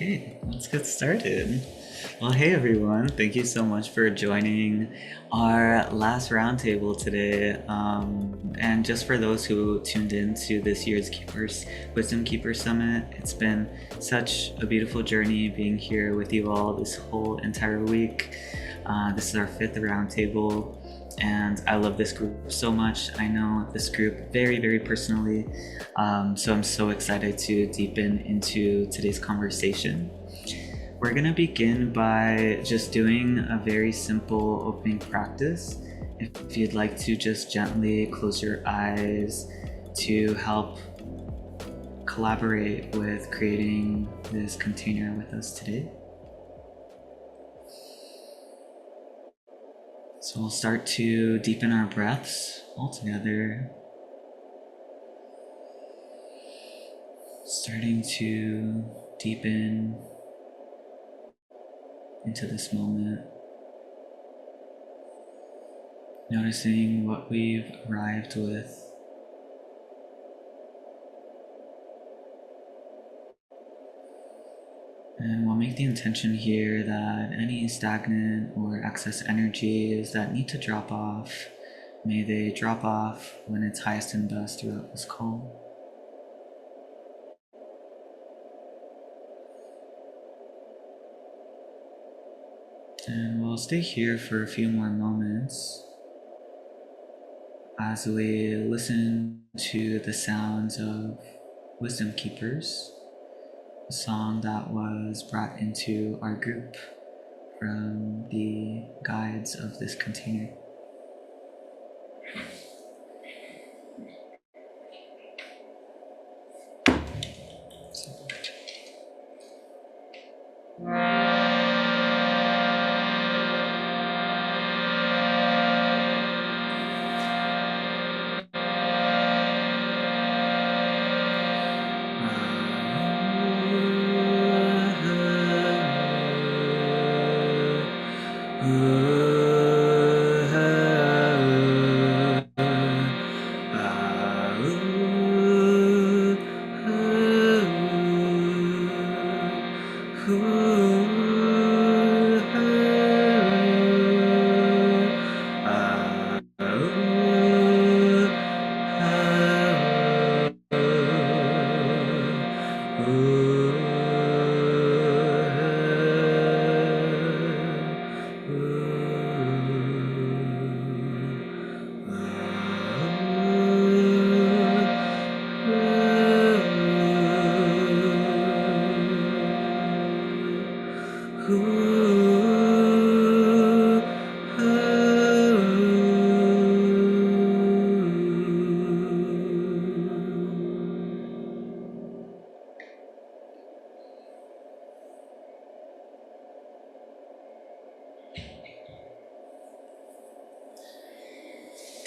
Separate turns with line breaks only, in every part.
Okay, let's get started. Well, hey everyone, thank you so much for joining our last roundtable today. And just for those who tuned in to this year's Wisdom Keeper Summit, it's been such a beautiful journey being here with you all this whole entire week. This is our fifth roundtable, and I love this group so much. I know this group very, very personally, so I'm so excited to deepen into today's conversation. We're gonna begin by just doing a very simple opening practice. If you'd like to just gently close your eyes to help collaborate with creating this container with us today. So we'll start to deepen our breaths all together. Starting to deepen into this moment. Noticing what we've arrived with. And we'll make the intention here that any stagnant or excess energies that need to drop off, may they drop off when it's highest and best throughout this call. And we'll stay here for a few more moments as we listen to the sounds of Wisdom Keepers, a song that was brought into our group from the guides of this container.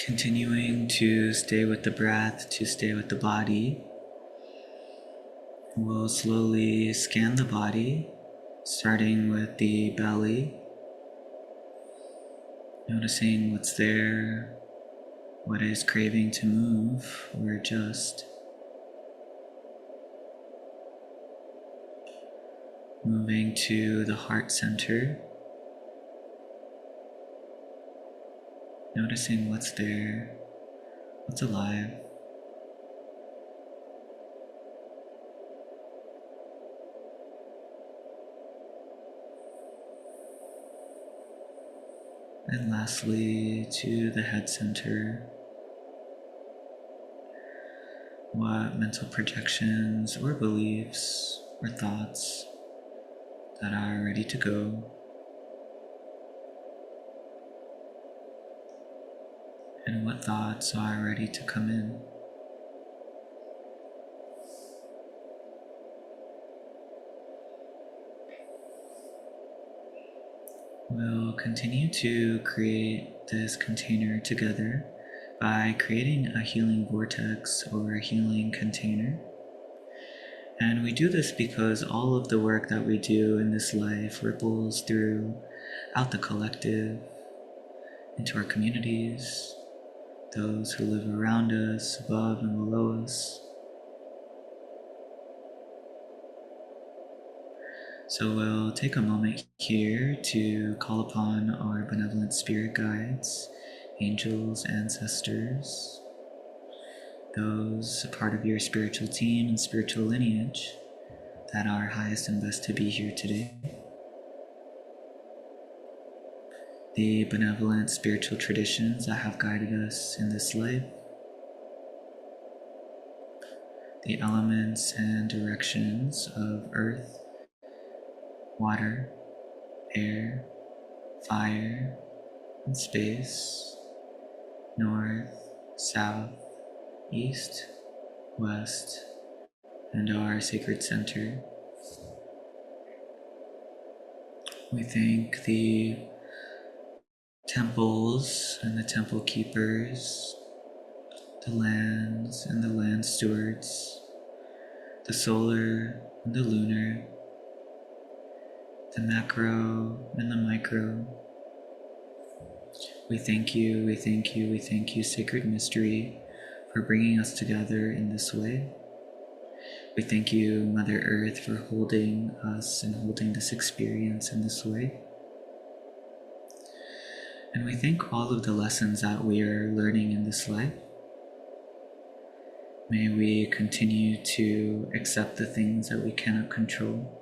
Continuing to stay with the breath, to stay with the body, we'll slowly scan the body, starting with the belly, noticing what's there, what is craving to move or adjust. Moving to the heart center, noticing what's there, what's alive. And lastly, to the head center, what mental projections or beliefs or thoughts that are ready to go, and what thoughts are ready to come in. We'll continue to create this container together by creating a healing vortex or a healing container. And we do this because all of the work that we do in this life ripples throughout the collective, into our communities, those who live around us, above and below us. So we'll take a moment here to call upon our benevolent spirit guides, angels, ancestors, those a part of your spiritual team and spiritual lineage that are highest and best to be here today. The benevolent spiritual traditions that have guided us in this life, the elements and directions of earth, water, air, fire, and space, north, south, east, west, and our sacred center. We thank the temples and the temple keepers, the lands and the land stewards, the solar and the lunar, the macro and the micro. We thank you, we thank you, we thank you, Sacred Mystery, for bringing us together in this way. We thank you, Mother Earth, for holding us and holding this experience in this way. And we thank all of the lessons that we are learning in this life. May we continue to accept the things that we cannot control.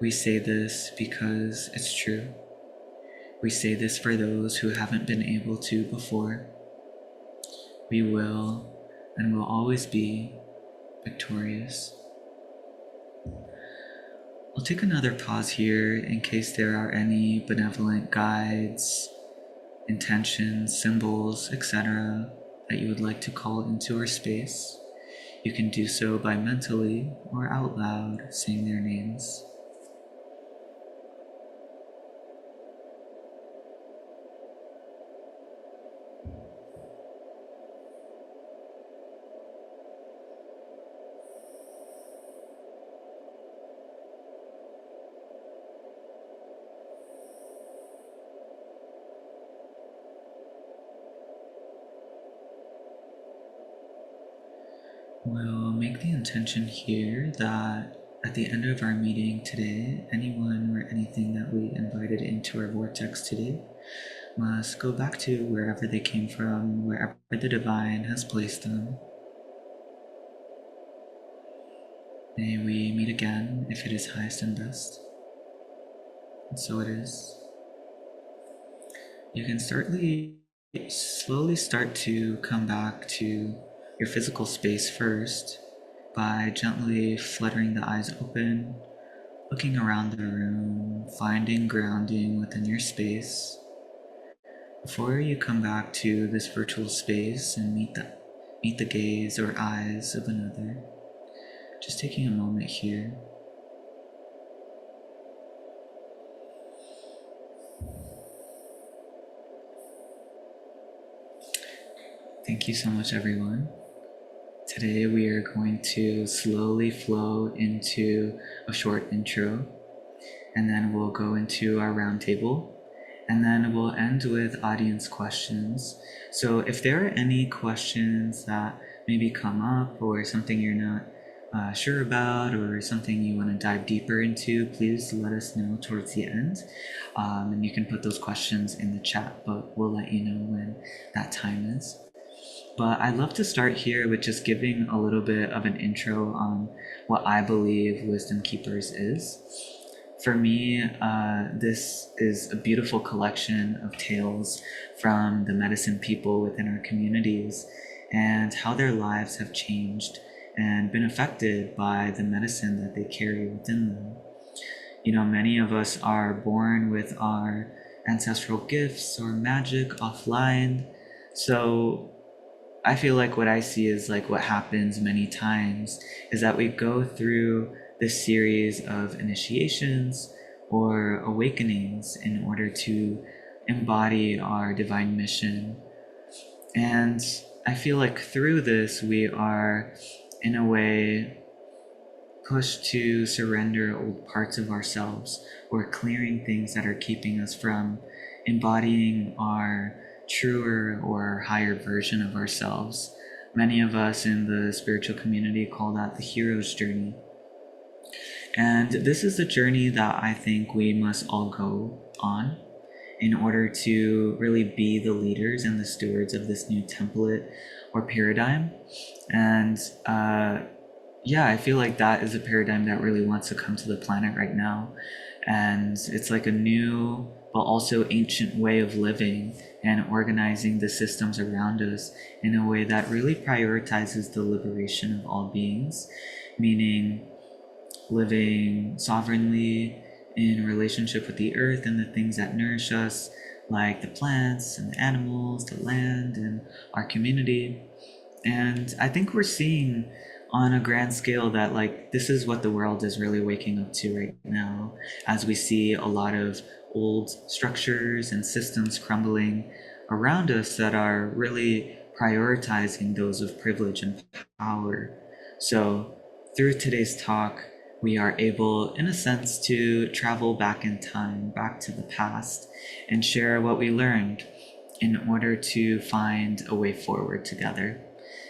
We say this because it's true. We say this for those who haven't been able to before. We will and will always be victorious. I'll take another pause here in case there are any benevolent guides, intentions, symbols, etc. that you would like to call into our space. You can do so by mentally or out loud saying their names. We'll make the intention here that at the end of our meeting today, anyone or anything that we invited into our vortex today must go back to wherever they came from, wherever the divine has placed them. May we meet again if it is highest and best. And so it is. You can slowly start to come back to your physical space first by gently fluttering the eyes open, looking around the room, finding grounding within your space. Before you come back to this virtual space and meet the gaze or eyes of another, just taking a moment here. Thank you so much, everyone. Today we are going to slowly flow into a short intro, and then we'll go into our roundtable, and then we'll end with audience questions. So if there are any questions that maybe come up or something you're not sure about or something you want to dive deeper into, please let us know towards the end. And you can put those questions in the chat, but we'll let you know when that time is. But I'd love to start here with just giving a little bit of an intro on what I believe Wisdom Keepers is. For me, this is a beautiful collection of tales from the medicine people within our communities and how their lives have changed and been affected by the medicine that they carry within them. You know, many of us are born with our ancestral gifts or magic offline. So I feel like what I see is like what happens many times is that we go through this series of initiations or awakenings in order to embody our divine mission. And I feel like through this, we are in a way pushed to surrender old parts of ourselves or clearing things that are keeping us from embodying our truer or higher version of ourselves. Many of us in the spiritual community call that the hero's journey. And this is a journey that I think we must all go on in order to really be the leaders and the stewards of this new template or paradigm. And yeah, I feel like that is a paradigm that really wants to come to the planet right now. And it's like a new but also ancient way of living and organizing the systems around us in a way that really prioritizes the liberation of all beings, meaning living sovereignly in relationship with the earth and the things that nourish us, like the plants and the animals, the land, and our community. And I think we're seeing on a grand scale that like this is what the world is really waking up to right now, as we see a lot of old structures and systems crumbling around us that are really prioritizing those of privilege and power. So through today's talk, we are able, in a sense, to travel back in time, back to the past, and share what we learned in order to find a way forward together.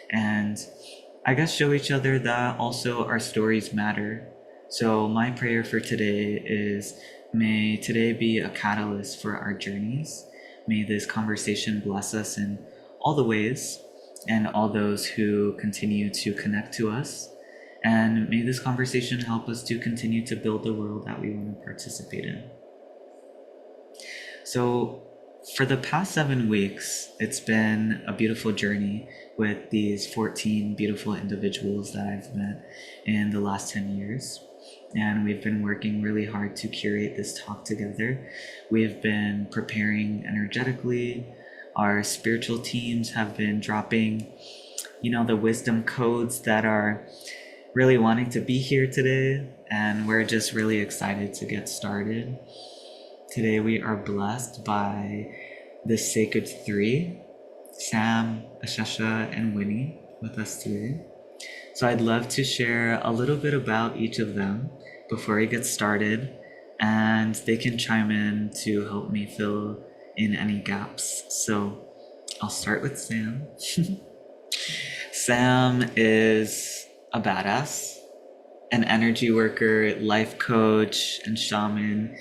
And I guess show each other that also our stories matter. So, my prayer for today is may today be a catalyst for our journeys. May this conversation bless us in all the ways and all those who continue to connect to us. And may this conversation help us to continue to build the world that we want to participate in. So, for the past 7 weeks, it's been a beautiful journey with these 14 beautiful individuals that I've met in the last 10 years. And we've been working really hard to curate this talk together. We've been preparing energetically. Our spiritual teams have been dropping, the wisdom codes that are really wanting to be here today. And we're just really excited to get started. Today we are blessed by the sacred three, Sam, Ashesha, and Winnie, with us today. So I'd love to share a little bit about each of them before we get started, and they can chime in to help me fill in any gaps. So I'll start with Sam. Sam is a badass, an energy worker, life coach, and shaman,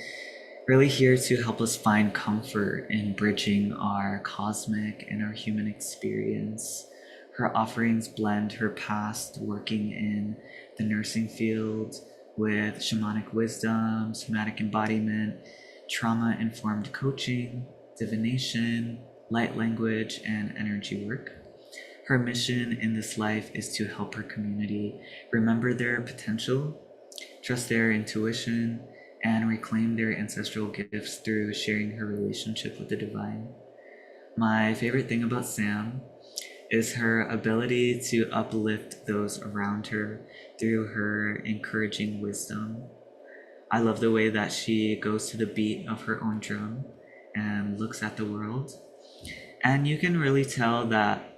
really here to help us find comfort in bridging our cosmic and our human experience. Her offerings blend her past working in the nursing field with shamanic wisdom, somatic embodiment, trauma informed coaching, divination, light language, and energy work. Her mission in this life is to help her community remember their potential, trust their intuition, and reclaim their ancestral gifts through sharing her relationship with the divine. My favorite thing about Sam is her ability to uplift those around her through her encouraging wisdom. I love the way that she goes to the beat of her own drum and looks at the world. And you can really tell that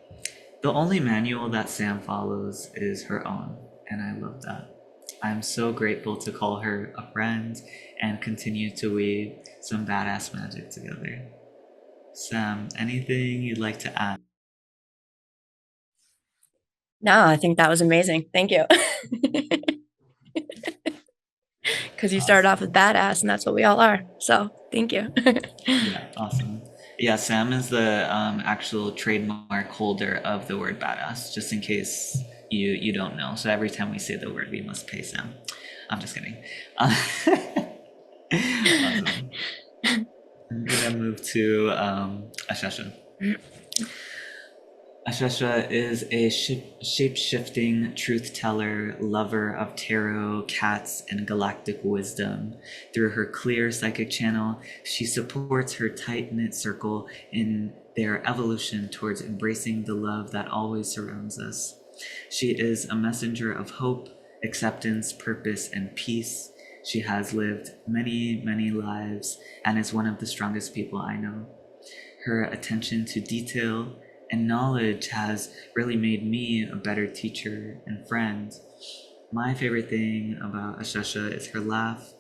the only manual that Sam follows is her own, and I love that. I'm so grateful to call her a friend and continue to weave some badass magic together. Sam, anything you'd like to add?
No, I think that was amazing. Thank you. Because you started off with
Awesome.
badass, and that's what we all are. So thank you.
Yeah, awesome. Yeah, Sam is the actual trademark holder of the word badass, just in case you don't know. So every time we say the word, we must pay Sam. I'm just kidding. Awesome. I'm gonna move to Ashesha. Ashesha is a shape-shifting truth teller, lover of tarot, cats, and galactic wisdom. Through her clear psychic channel, she supports her tight-knit circle in their evolution towards embracing the love that always surrounds us. She is a messenger of hope, acceptance, purpose, and peace. She has lived many, many lives and is one of the strongest people I know. Her attention to detail and knowledge has really made me a better teacher and friend. My favorite thing about Ashesha is her laugh,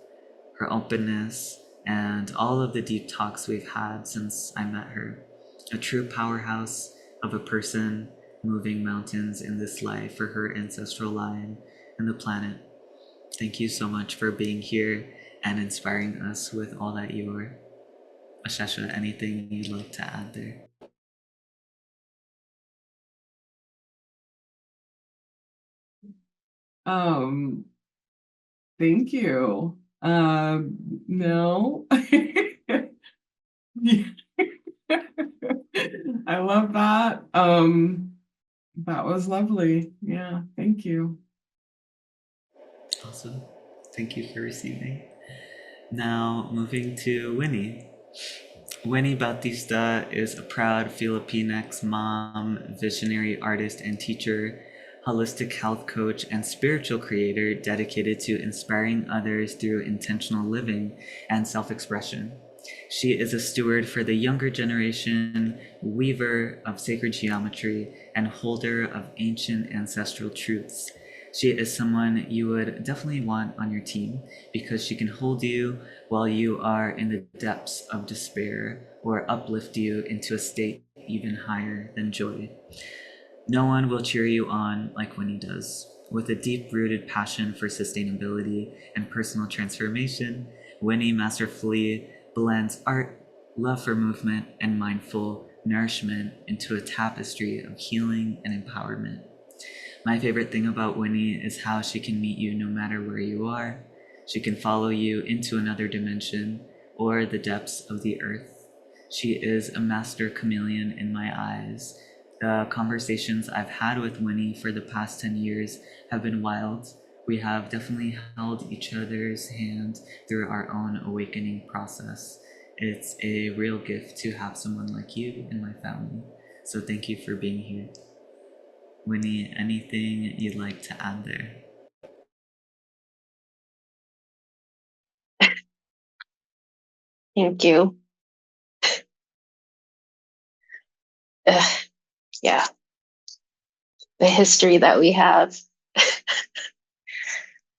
her openness, and all of the deep talks we've had since I met her. A true powerhouse of a person moving mountains in this life for her ancestral line and the planet. Thank you so much for being here and inspiring us with all that you are. Ashesha, anything you'd like to add there?
Um, Thank you. No. Yeah. I love that. That was lovely. Yeah, thank you.
Awesome. Thank you for receiving. Now, moving to Winnie. Winnie Bautista is a proud Filipinx mom, visionary artist and teacher, holistic health coach, and spiritual creator dedicated to inspiring others through intentional living and self expression. She is a steward for the younger generation, weaver of sacred geometry, and holder of ancient ancestral truths. She is someone you would definitely want on your team because she can hold you while you are in the depths of despair or uplift you into a state even higher than joy. No one will cheer you on like Winnie does. With a deep rooted passion for sustainability and personal transformation, Winnie masterfully blends art, love for movement, and mindful nourishment into a tapestry of healing and empowerment. My favorite thing about Winnie is how she can meet you no matter where you are. She can follow you into another dimension or the depths of the earth. She is a master chameleon in my eyes. The conversations I've had with Winnie for the past 10 years have been wild. We have definitely held each other's hand through our own awakening process. It's a real gift to have someone like you in my family. So thank you for being here. Winnie, anything you'd like to add there?
Thank you. Ugh, yeah, the history that we have,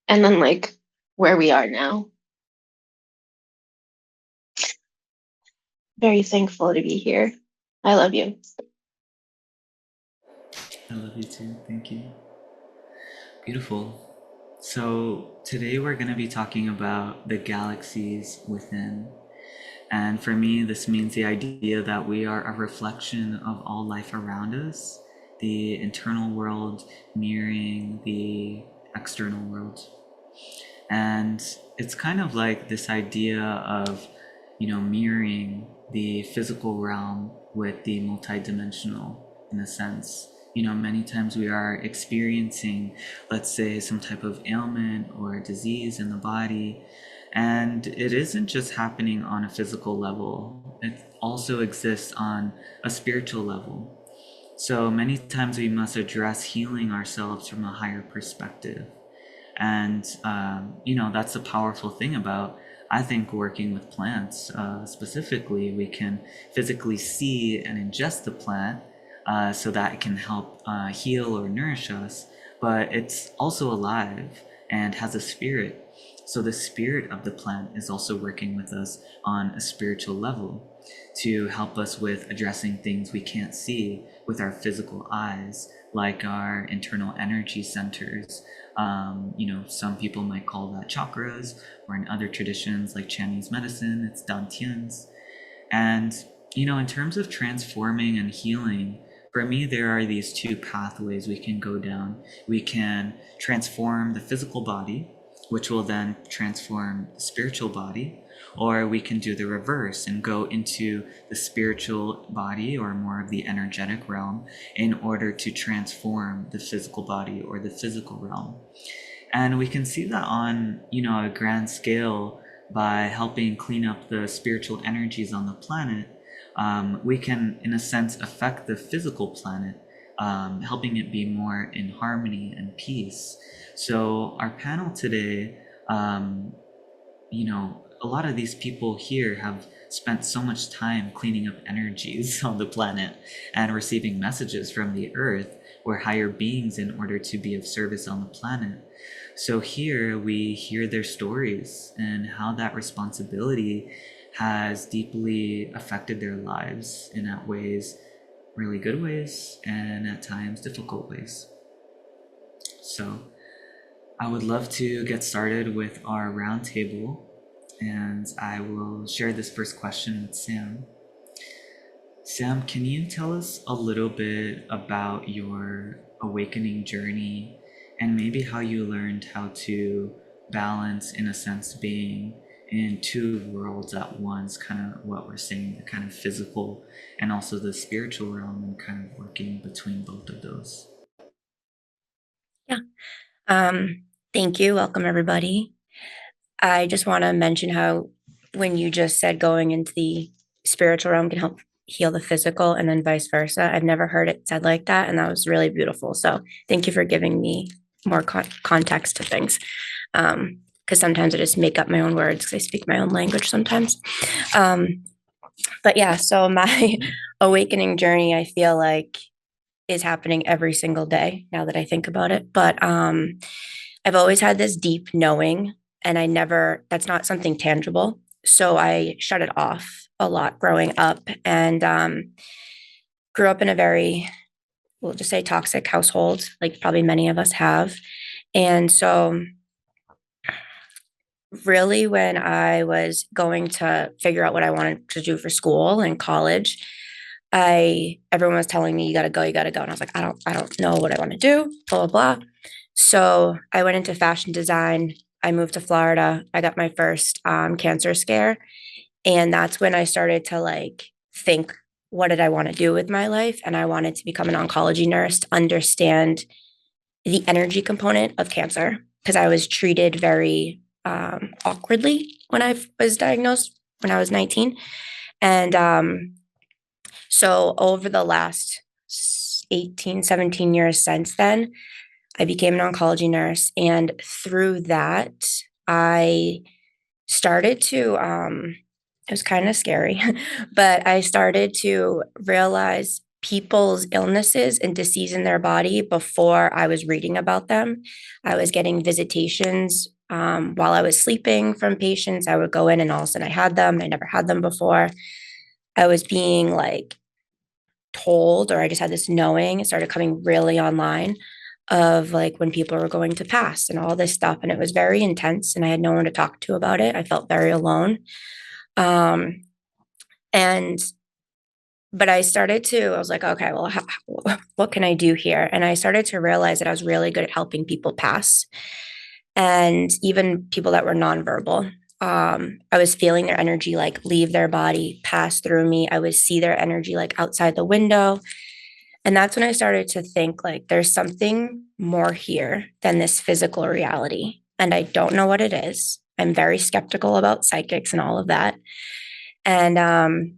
and then like where we are now. Very thankful to be here. I love you.
I love you too. Thank you. Beautiful. So, today we're going to be talking about the galaxies within. And for me, this means the idea that we are a reflection of all life around us, the internal world mirroring the external world. And it's kind of like this idea of, mirroring the physical realm with the multidimensional in a sense. Many times we are experiencing, let's say, some type of ailment or disease in the body, and it isn't just happening on a physical level, it also exists on a spiritual level. So many times we must address healing ourselves from a higher perspective. And that's a powerful thing about, I think, working with plants. Specifically, we can physically see and ingest the plant so that it can help heal or nourish us, but it's also alive and has a spirit. So the spirit of the plant is also working with us on a spiritual level to help us with addressing things we can't see with our physical eyes, like our internal energy centers. Some people might call that chakras, or in other traditions like Chinese medicine, it's dantians. And, in terms of transforming and healing, for me, there are these two pathways we can go down. We can transform the physical body, which will then transform the spiritual body, or we can do the reverse and go into the spiritual body or more of the energetic realm in order to transform the physical body or the physical realm. And we can see that on, a grand scale by helping clean up the spiritual energies on the planet. We can, in a sense, affect the physical planet, helping it be more in harmony and peace. So our panel today, a lot of these people here have spent so much time cleaning up energies on the planet and receiving messages from the earth or higher beings in order to be of service on the planet. So here we hear their stories and how that responsibility has deeply affected their lives in at ways, really good ways, and at times difficult ways. So I would love to get started with our roundtable, and I will share this first question with Sam. Sam, can you tell us a little bit about your awakening journey and maybe how you learned how to balance, in a sense, being in two worlds at once, kind of what we're saying, the kind of physical and also the spiritual realm, and kind of working between both of those?
Yeah. Thank you. Welcome, everybody. I just want to mention how when you just said going into the spiritual realm can help heal the physical and then vice versa. I've never heard it said like that. And that was really beautiful. So thank you for giving me more context to things. Because sometimes I just make up my own words because I speak my own language sometimes. But yeah, so my awakening journey, I feel like is happening every single day now that I think about it. But I've always had this deep knowing, and that's not something tangible. So I shut it off a lot growing up and grew up in a very, we'll just say, toxic household, like probably many of us have. And so, really, when I was going to figure out what I wanted to do for school and college, everyone was telling me, you gotta go, you gotta go. And I was like, I don't know what I want to do, blah, blah, blah. So I went into fashion design. I moved to Florida. I got my first cancer scare. And that's when I started to like think, what did I want to do with my life? And I wanted to become an oncology nurse to understand the energy component of cancer because I was treated very awkwardly when I was diagnosed when I was 19. And so over the last 18, 17 years since then, I became an oncology nurse. And through that, I started to, it was kind of scary, but I started to realize people's illnesses and disease in their body before I was reading about them. I was getting visitations while I was sleeping from patients. I would go in and all of a sudden I had them. I never had them before. I was being like told, or I just had this knowing, it started coming really online of like when people were going to pass and all this stuff. And it was very intense and I had no one to talk to about it. I felt very alone. Um, and but I started to, I was like, okay, well, what can I do here? And I started to realize that I was really good at helping people pass and even people that were nonverbal. I was feeling their energy like leave their body, pass through me. I would see their energy like outside the window. And that's when I started to think like there's something more here than this physical reality. And I don't know what it is. I'm very skeptical about psychics and all of that. And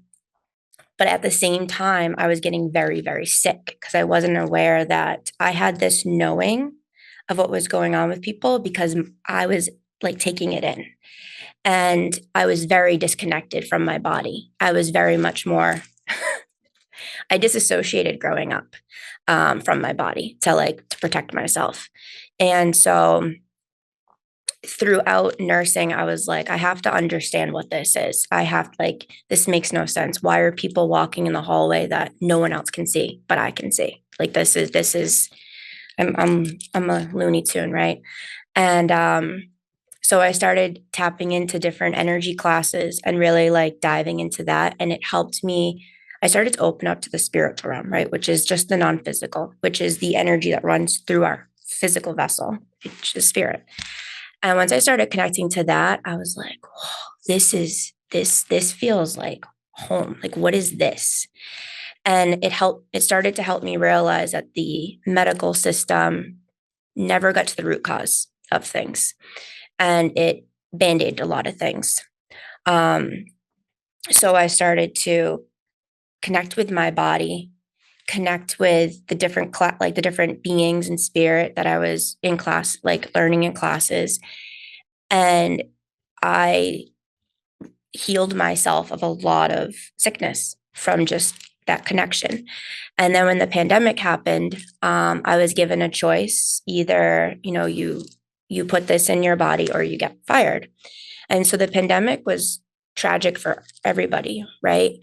but at the same time, I was getting very, very sick because I wasn't aware that I had this knowing of what was going on with people because I was like taking it in. And I was very disconnected from my body. I was very much more, I disassociated growing up from my body to protect myself. And so throughout nursing, I was like, I have to understand what this is. This makes no sense. Why are people walking in the hallway that no one else can see, but I can see? Like this is, I'm a Looney Tune, right? And so I started tapping into different energy classes and really like diving into that. And it helped me. I started to open up to the spiritual realm, right? Which is just the non-physical, which is the energy that runs through our physical vessel, which is spirit. And once I started connecting to that, I was like, oh, this feels like home. Like, what is this? And it started to help me realize that the medical system never got to the root cause of things. And it band-aided a lot of things. So I started to connect with my body, connect with the different the different beings and spirit that I was in class, like learning in classes. And I healed myself of a lot of sickness from just that connection. And then when the pandemic happened, I was given a choice: either you put this in your body or you get fired. And so the pandemic was tragic for everybody, right?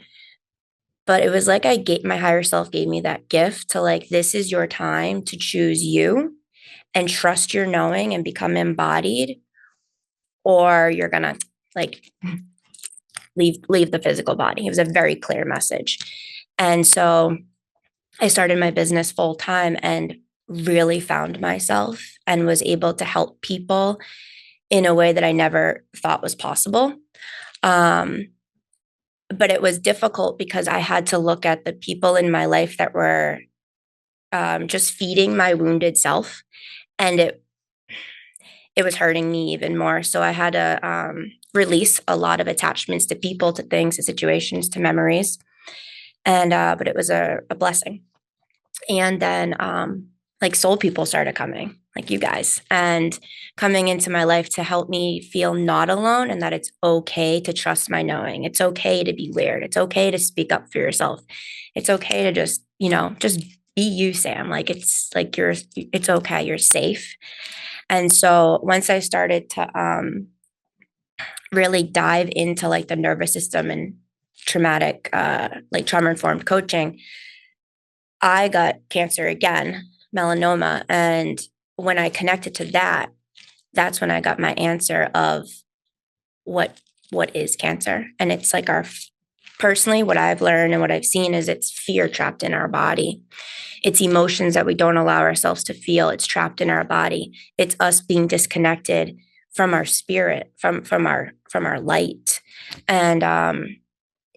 But it was like my higher self gave me that gift to like, this is your time to choose you. and trust your knowing and become embodied, or you're gonna like leave the physical body. It was a very clear message. And so I started my business full time and really found myself and was able to help people in a way that I never thought was possible. But it was difficult because I had to look at the people in my life that were just feeding my wounded self, and it was hurting me even more. So I had to release a lot of attachments to people, to things, to situations, to memories, and but it was a blessing. And then like soul people started coming, like you guys, and coming into my life to help me feel not alone, and that it's okay to trust my knowing. It's okay to be weird. It's okay to speak up for yourself. It's okay to just, just be you, Sam. Like it's okay. You're safe. And so once I started to really dive into like the nervous system and traumatic, like trauma informed coaching, I got cancer again, melanoma. And when I connected to that, that's when I got my answer of what is cancer. And it's like personally, what I've learned and what I've seen is it's fear trapped in our body. It's emotions that we don't allow ourselves to feel. It's trapped in our body. It's us being disconnected from our spirit, from our light. And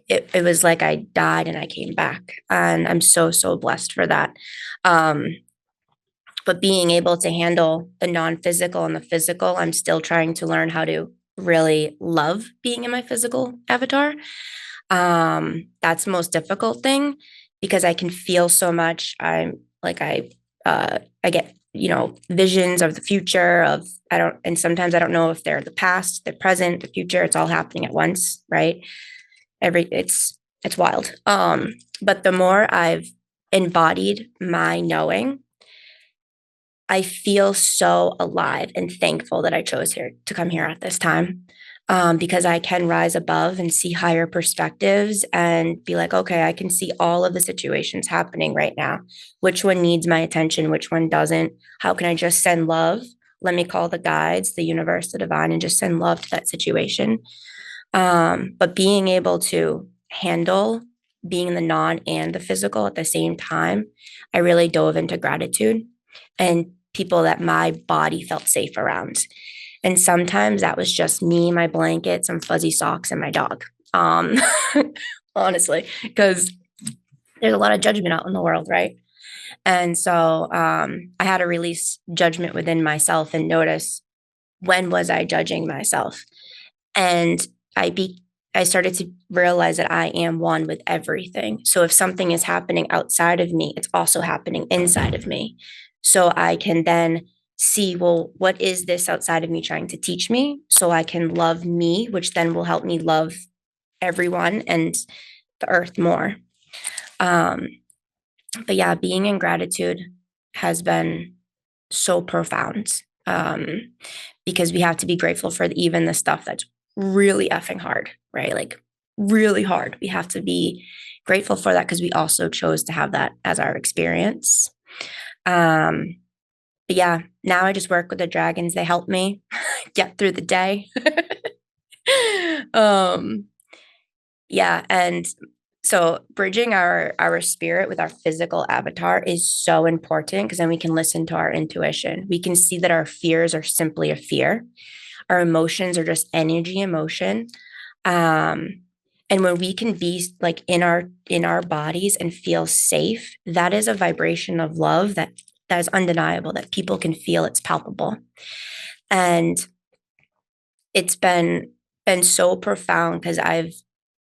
it was like I died and I came back. And I'm so, so blessed for that. But being able to handle the non-physical and the physical, I'm still trying to learn how to really love being in my physical avatar. That's the most difficult thing because I can feel so much. I get, visions of the future and sometimes I don't know if they're the past, the present, the future. It's all happening at once, right? It's wild. But the more I've embodied my knowing, I feel so alive and thankful that I chose to come here at this time, because I can rise above and see higher perspectives and be like, okay, I can see all of the situations happening right now. Which one needs my attention? Which one doesn't? How can I just send love? Let me call the guides, the universe, the divine, and just send love to that situation. But being able to handle being the non and the physical at the same time, I really dove into gratitude and people that my body felt safe around. And sometimes that was just me, my blanket, some fuzzy socks, and my dog. Honestly, because there's a lot of judgment out in the world, right? And so I had to release judgment within myself and notice, when was I judging myself? And I started to realize that I am one with everything. So if something is happening outside of me, it's also happening inside of me. So I can then see, well, what is this outside of me trying to teach me? So I can love me, which then will help me love everyone and the earth more. But yeah, being in gratitude has been so profound, because we have to be grateful for even the stuff that's really effing hard, right? Like really hard. We have to be grateful for that because we also chose to have that as our experience. But yeah, now I just work with the dragons. They help me get through the day. Yeah, and so bridging our spirit with our physical avatar is so important because then we can listen to our intuition. We can see that our fears are simply a fear. Our emotions are just energy emotion. And when we can be like in our bodies and feel safe, that is a vibration of love that is undeniable, that people can feel. It's palpable. And it's been so profound because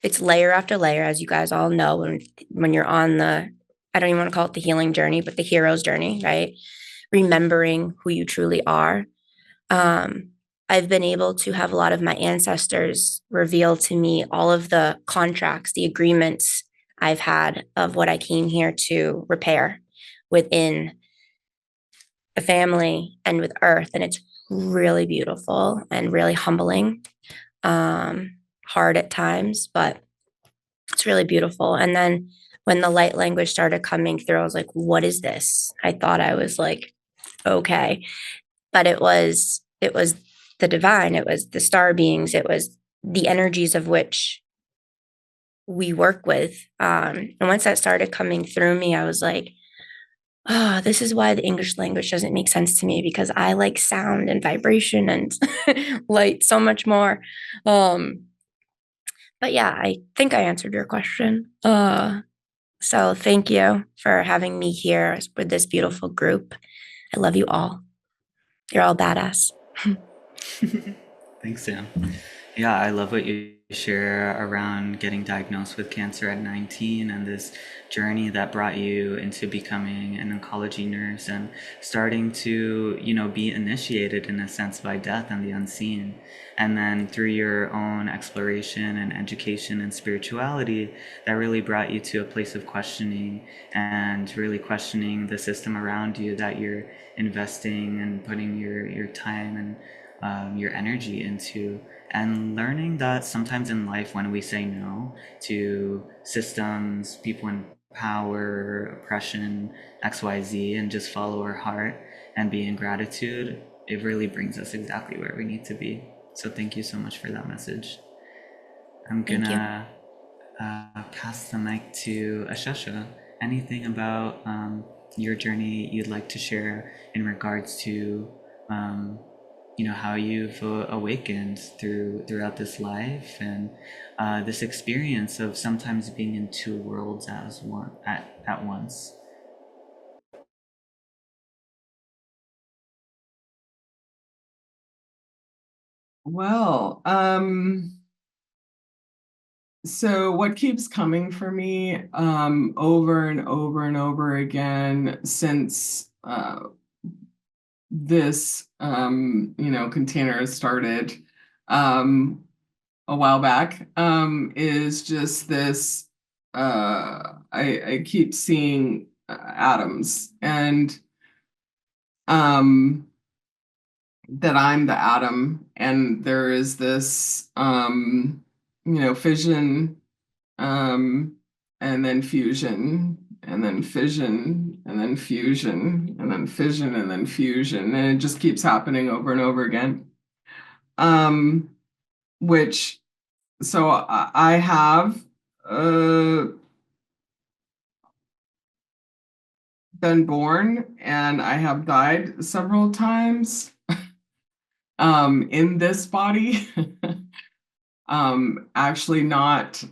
it's layer after layer, as you guys all know, when you're on I don't even want to call it the healing journey, but the hero's journey, right? Remembering who you truly are. I've been able to have a lot of my ancestors reveal to me all of the contracts, the agreements I've had of what I came here to repair within the family and with earth. And it's really beautiful and really humbling, hard at times, but it's really beautiful. And then when the light language started coming through, I was like, what is this? I thought I was like okay. But it was the divine, it was the star beings, it was the energies of which we work with. And once that started coming through me, I was like, oh, this is why the English language doesn't make sense to me, because I like sound and vibration and light so much more. But yeah, I think I answered your question. So thank you for having me here with this beautiful group. I love you all. You're all badass.
Thanks, Sam. Yeah, I love what you share around getting diagnosed with cancer at 19 and this journey that brought you into becoming an oncology nurse and starting to, be initiated in a sense by death and the unseen. And then through your own exploration and education and spirituality, that really brought you to a place of questioning and really questioning the system around you that you're investing and putting your time and your energy into, and learning that sometimes in life when we say no to systems, people in power, oppression, XYZ, and just follow our heart and be in gratitude, it really brings us exactly where we need to be. So thank you so much for that message. I'm
Thank you.
gonna pass the mic to Ashesha. Anything about your journey you'd like to share in regards to how you've awakened throughout this life and this experience of sometimes being in two worlds at once.
Well, so what keeps coming for me over and over and over again since this container started a while back is just this I keep seeing atoms, and that I'm the atom, and there is this fission, and then fusion, and then fission, and then fusion, and then fission, and then fusion, and it just keeps happening over and over again. Which so I have been born and I have died several times in this body. Actually not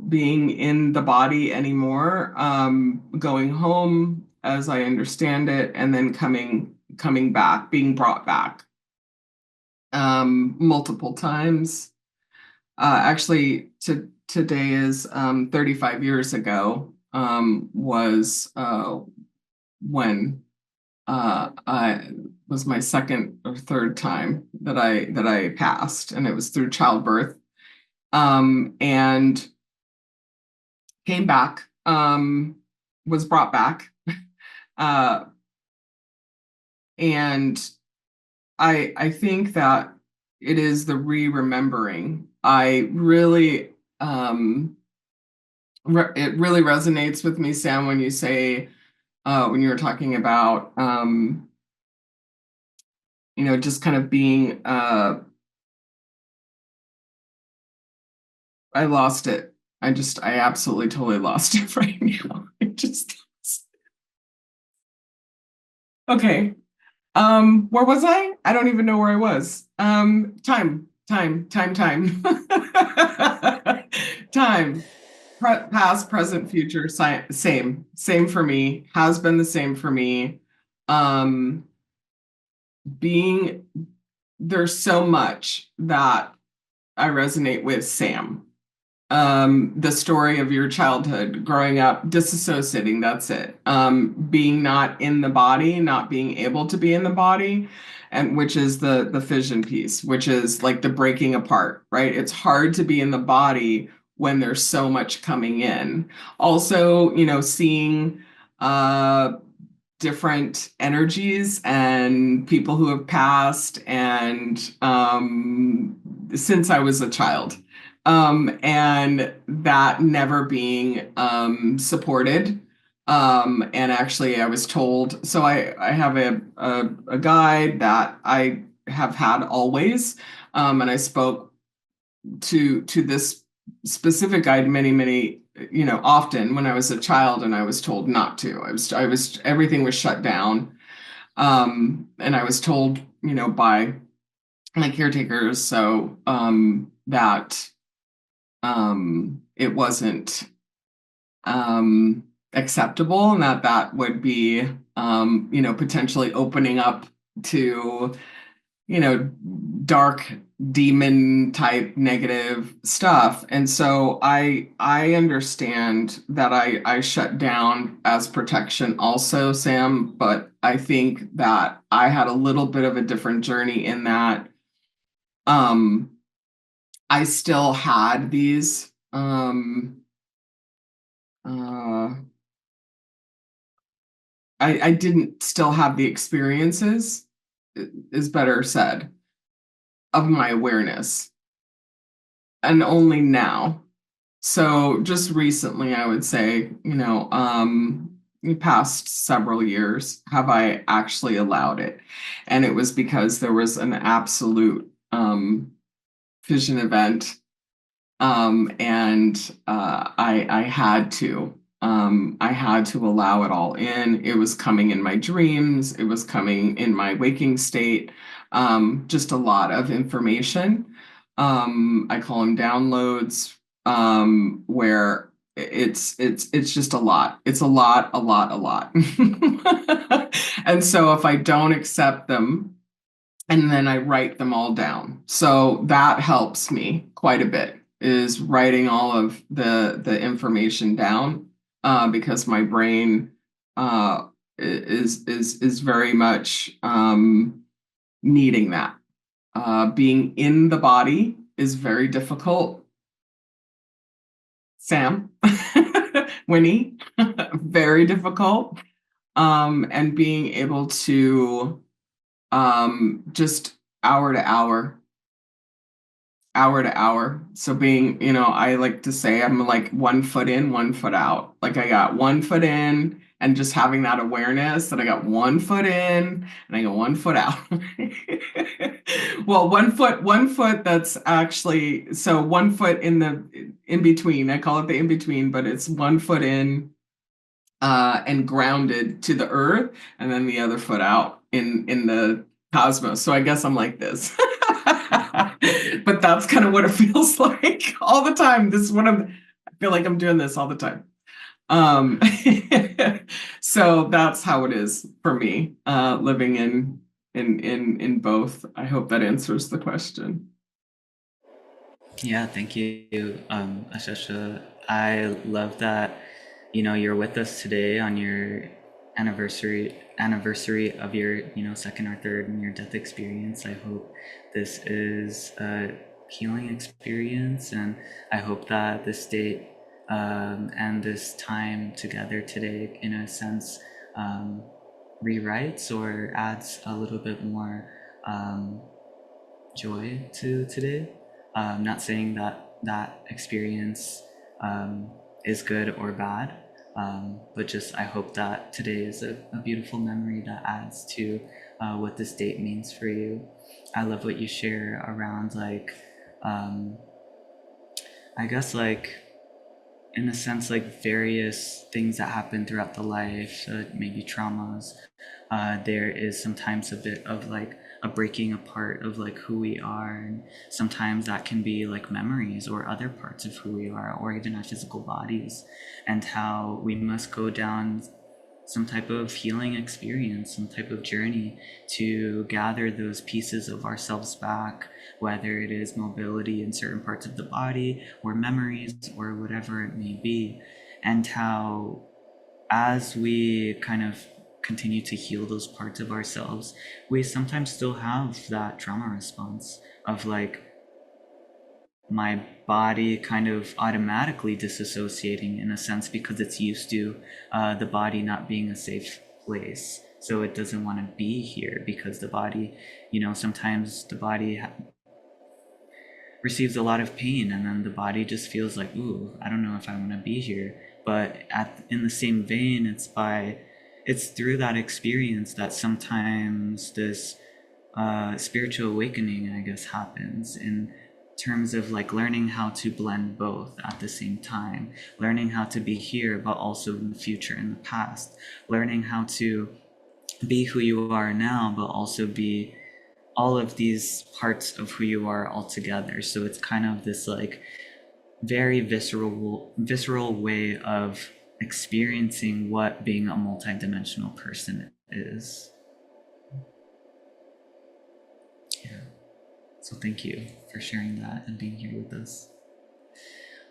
being in the body anymore, going home as I understand it, and then coming back, being brought back multiple times. Actually, today is 35 years ago, was when I was my second or third time that I passed, and it was through childbirth, and came back, was brought back, uh, and I think that it is the remembering. I really it really resonates with me, Sam, when you say when you were talking about just kind of being I lost it. I absolutely totally lost it right now. Okay. Where was I? I don't even know where I was. Time. Time. Past, present, future, same for me, has been the same for me. Being There's so much that I resonate with, Sam. The story of your childhood, growing up, disassociating, that's it. Being not in the body, not being able to be in the body, and which is the fission piece, which is like the breaking apart, right? It's hard to be in the body when there's so much coming in. Also, seeing different energies and people who have passed, and since I was a child, and that never being supported, And actually I was told, so I have a guide that I have had always. And I spoke to this specific guide many, often when I was a child, and I was told not to. I was everything was shut down. And I was told, by my caretakers, so that it wasn't acceptable, and that would be potentially opening up to dark demon type negative stuff. And so I understand that I shut down as protection also, Sam, but I think that I had a little bit of a different journey in that um I still had these uh I didn't still have the experiences, is better said, of my awareness, and only now. So just recently, I would say, the past several years, have I actually allowed it. And it was because there was an absolute fission event, and I had to. I had to allow it all in. It was coming in my dreams. It was coming in my waking state. Just a lot of information. I call them downloads, where it's just a lot. It's a lot, a lot, a lot. And so if I don't accept them, and then I write them all down. So that helps me quite a bit, is writing all of the information down, because my brain is very much needing that. Being in the body is very difficult. Sam, Winnie, very difficult. And being able to just hour to hour, hour to hour. So being, I like to say I'm like 1 foot in, 1 foot out. Like I got 1 foot in, and just having that awareness that I got 1 foot in and I got 1 foot out. Well, 1 foot that's actually, so 1 foot in the in between. I call it the in between, but it's 1 foot in, and grounded to the earth, and then the other foot out in the cosmos. So I guess I'm like this. But that's kind of what it feels like all the time. This is what I feel like I'm doing this all the time. Um, so that's how it is for me, living in both. I hope that answers the question.
Yeah, thank you, Ashesha. I love that, you're with us today on your anniversary of your, second or third near death experience. I hope this is a healing experience, and I hope that this date, and this time together today, in a sense, rewrites or adds a little bit more joy to today. Not saying that that experience is good or bad, but just I hope that today is a beautiful memory that adds to what this date means for you. I love what you share around, like, I guess, like, in a sense, like various things that happen throughout the life, maybe traumas. There is sometimes a bit of like a breaking apart of like who we are, and sometimes that can be like memories or other parts of who we are, or even our physical bodies, and how we must go down some type of healing experience, some type of journey to gather those pieces of ourselves back, whether it is mobility in certain parts of the body or memories or whatever it may be. And how, as we kind of continue to heal those parts of ourselves, we sometimes still have that trauma response of like, my body kind of automatically disassociating in a sense because it's used to the body not being a safe place. So it doesn't want to be here because the body, sometimes the body receives a lot of pain, and then the body just feels like, ooh, I don't know if I want to be here. But in the same vein, it's through that experience that sometimes this spiritual awakening, I guess, happens in terms of like learning how to blend both at the same time, learning how to be here, but also in the future, in the past, learning how to be who you are now, but also be all of these parts of who you are all together. So it's kind of this like very visceral way of experiencing what being a multidimensional person is. Yeah. So thank you for sharing that and being here with us.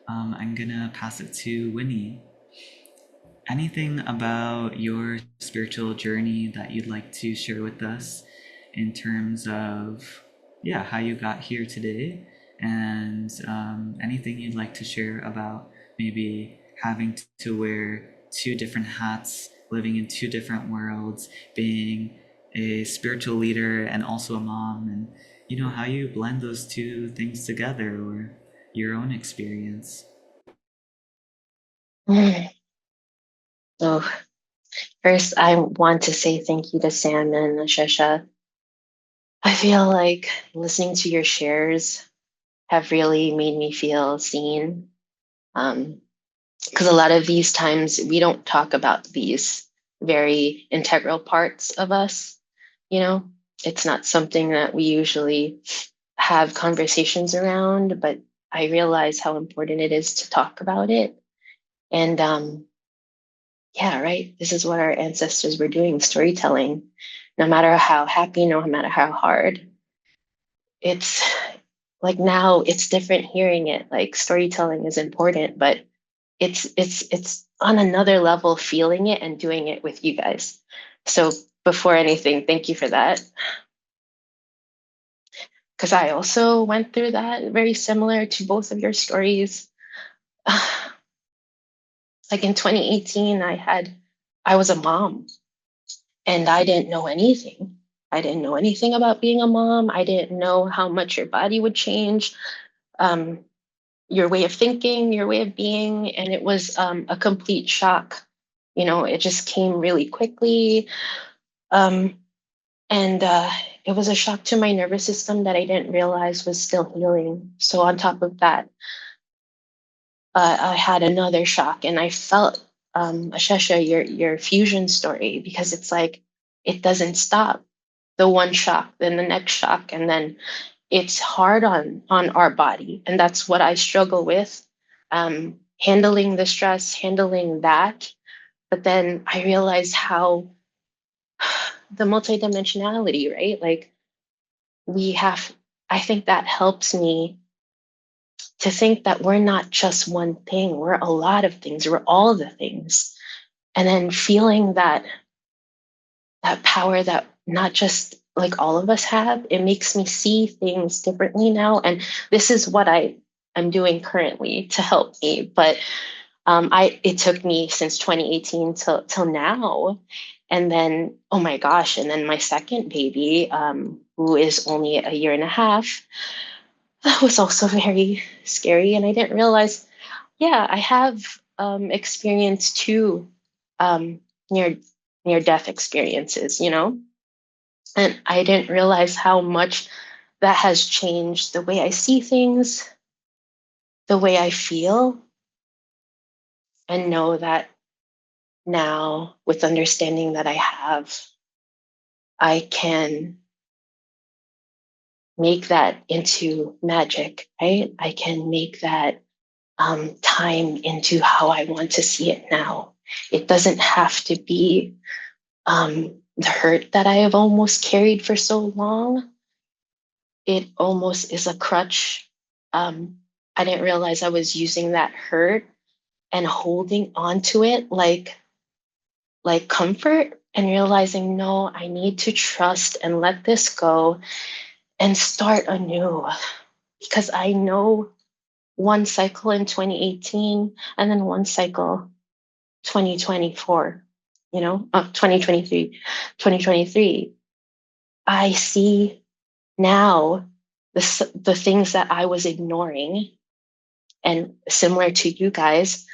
I'm gonna pass it to Winnie. Anything about your spiritual journey that you'd like to share with us in terms of, yeah, how you got here today, and anything you'd like to share about maybe having to wear two different hats, living in two different worlds, being a spiritual leader and also a mom, and how you blend those two things together, or your own experience.
So first, I want to say thank you to Sam and Ashesha. I feel like listening to your shares have really made me feel seen. Because a lot of these times we don't talk about these very integral parts of us. You know, it's not something that we usually have conversations around, but I realize how important it is to talk about it. And yeah, right. This is what our ancestors were doing, storytelling. No matter how happy, no matter how hard, it's like now it's different hearing it. Like storytelling is important, but it's on another level feeling it and doing it with you guys. So before anything, thank you for that. Because I also went through that, very similar to both of your stories. Like in 2018, I was a mom and I didn't know anything. I didn't know anything about being a mom. I didn't know how much your body would change, um, your way of thinking, your way of being. And it was a complete shock. It just came really quickly. Um, and it was a shock to my nervous system that I didn't realize was still healing. So, on top of that, I had another shock, and I felt Ashesha, your fusion story, because it's like it doesn't stop. The one shock, then the next shock, and then it's hard on our body, and that's what I struggle with, handling the stress, handling that. But then I realized how the multidimensionality, right? Like we have. I think that helps me to think that we're not just one thing, we're a lot of things, we're all the things. And then feeling that power that not just like all of us have, it makes me see things differently now. And this is what I'm doing currently to help me. But it took me since 2018 till now. And then, oh my gosh, and then my second baby, who is only a year and a half, that was also very scary. And I didn't realize, yeah, I have experienced two um, near near death experiences, and I didn't realize how much that has changed the way I see things, the way I feel, and know that now with understanding that I have, I can make that into magic, right? I can make that time into how I want to see it now. It doesn't have to be the hurt that I have almost carried for so long. It almost is a crutch. I didn't realize I was using that hurt and holding on to it like comfort, and realizing, no, I need to trust and let this go and start anew, because I know one cycle in 2018 and then one cycle 2024, 2023, 2023. I see now the things that I was ignoring, and similar to you guys,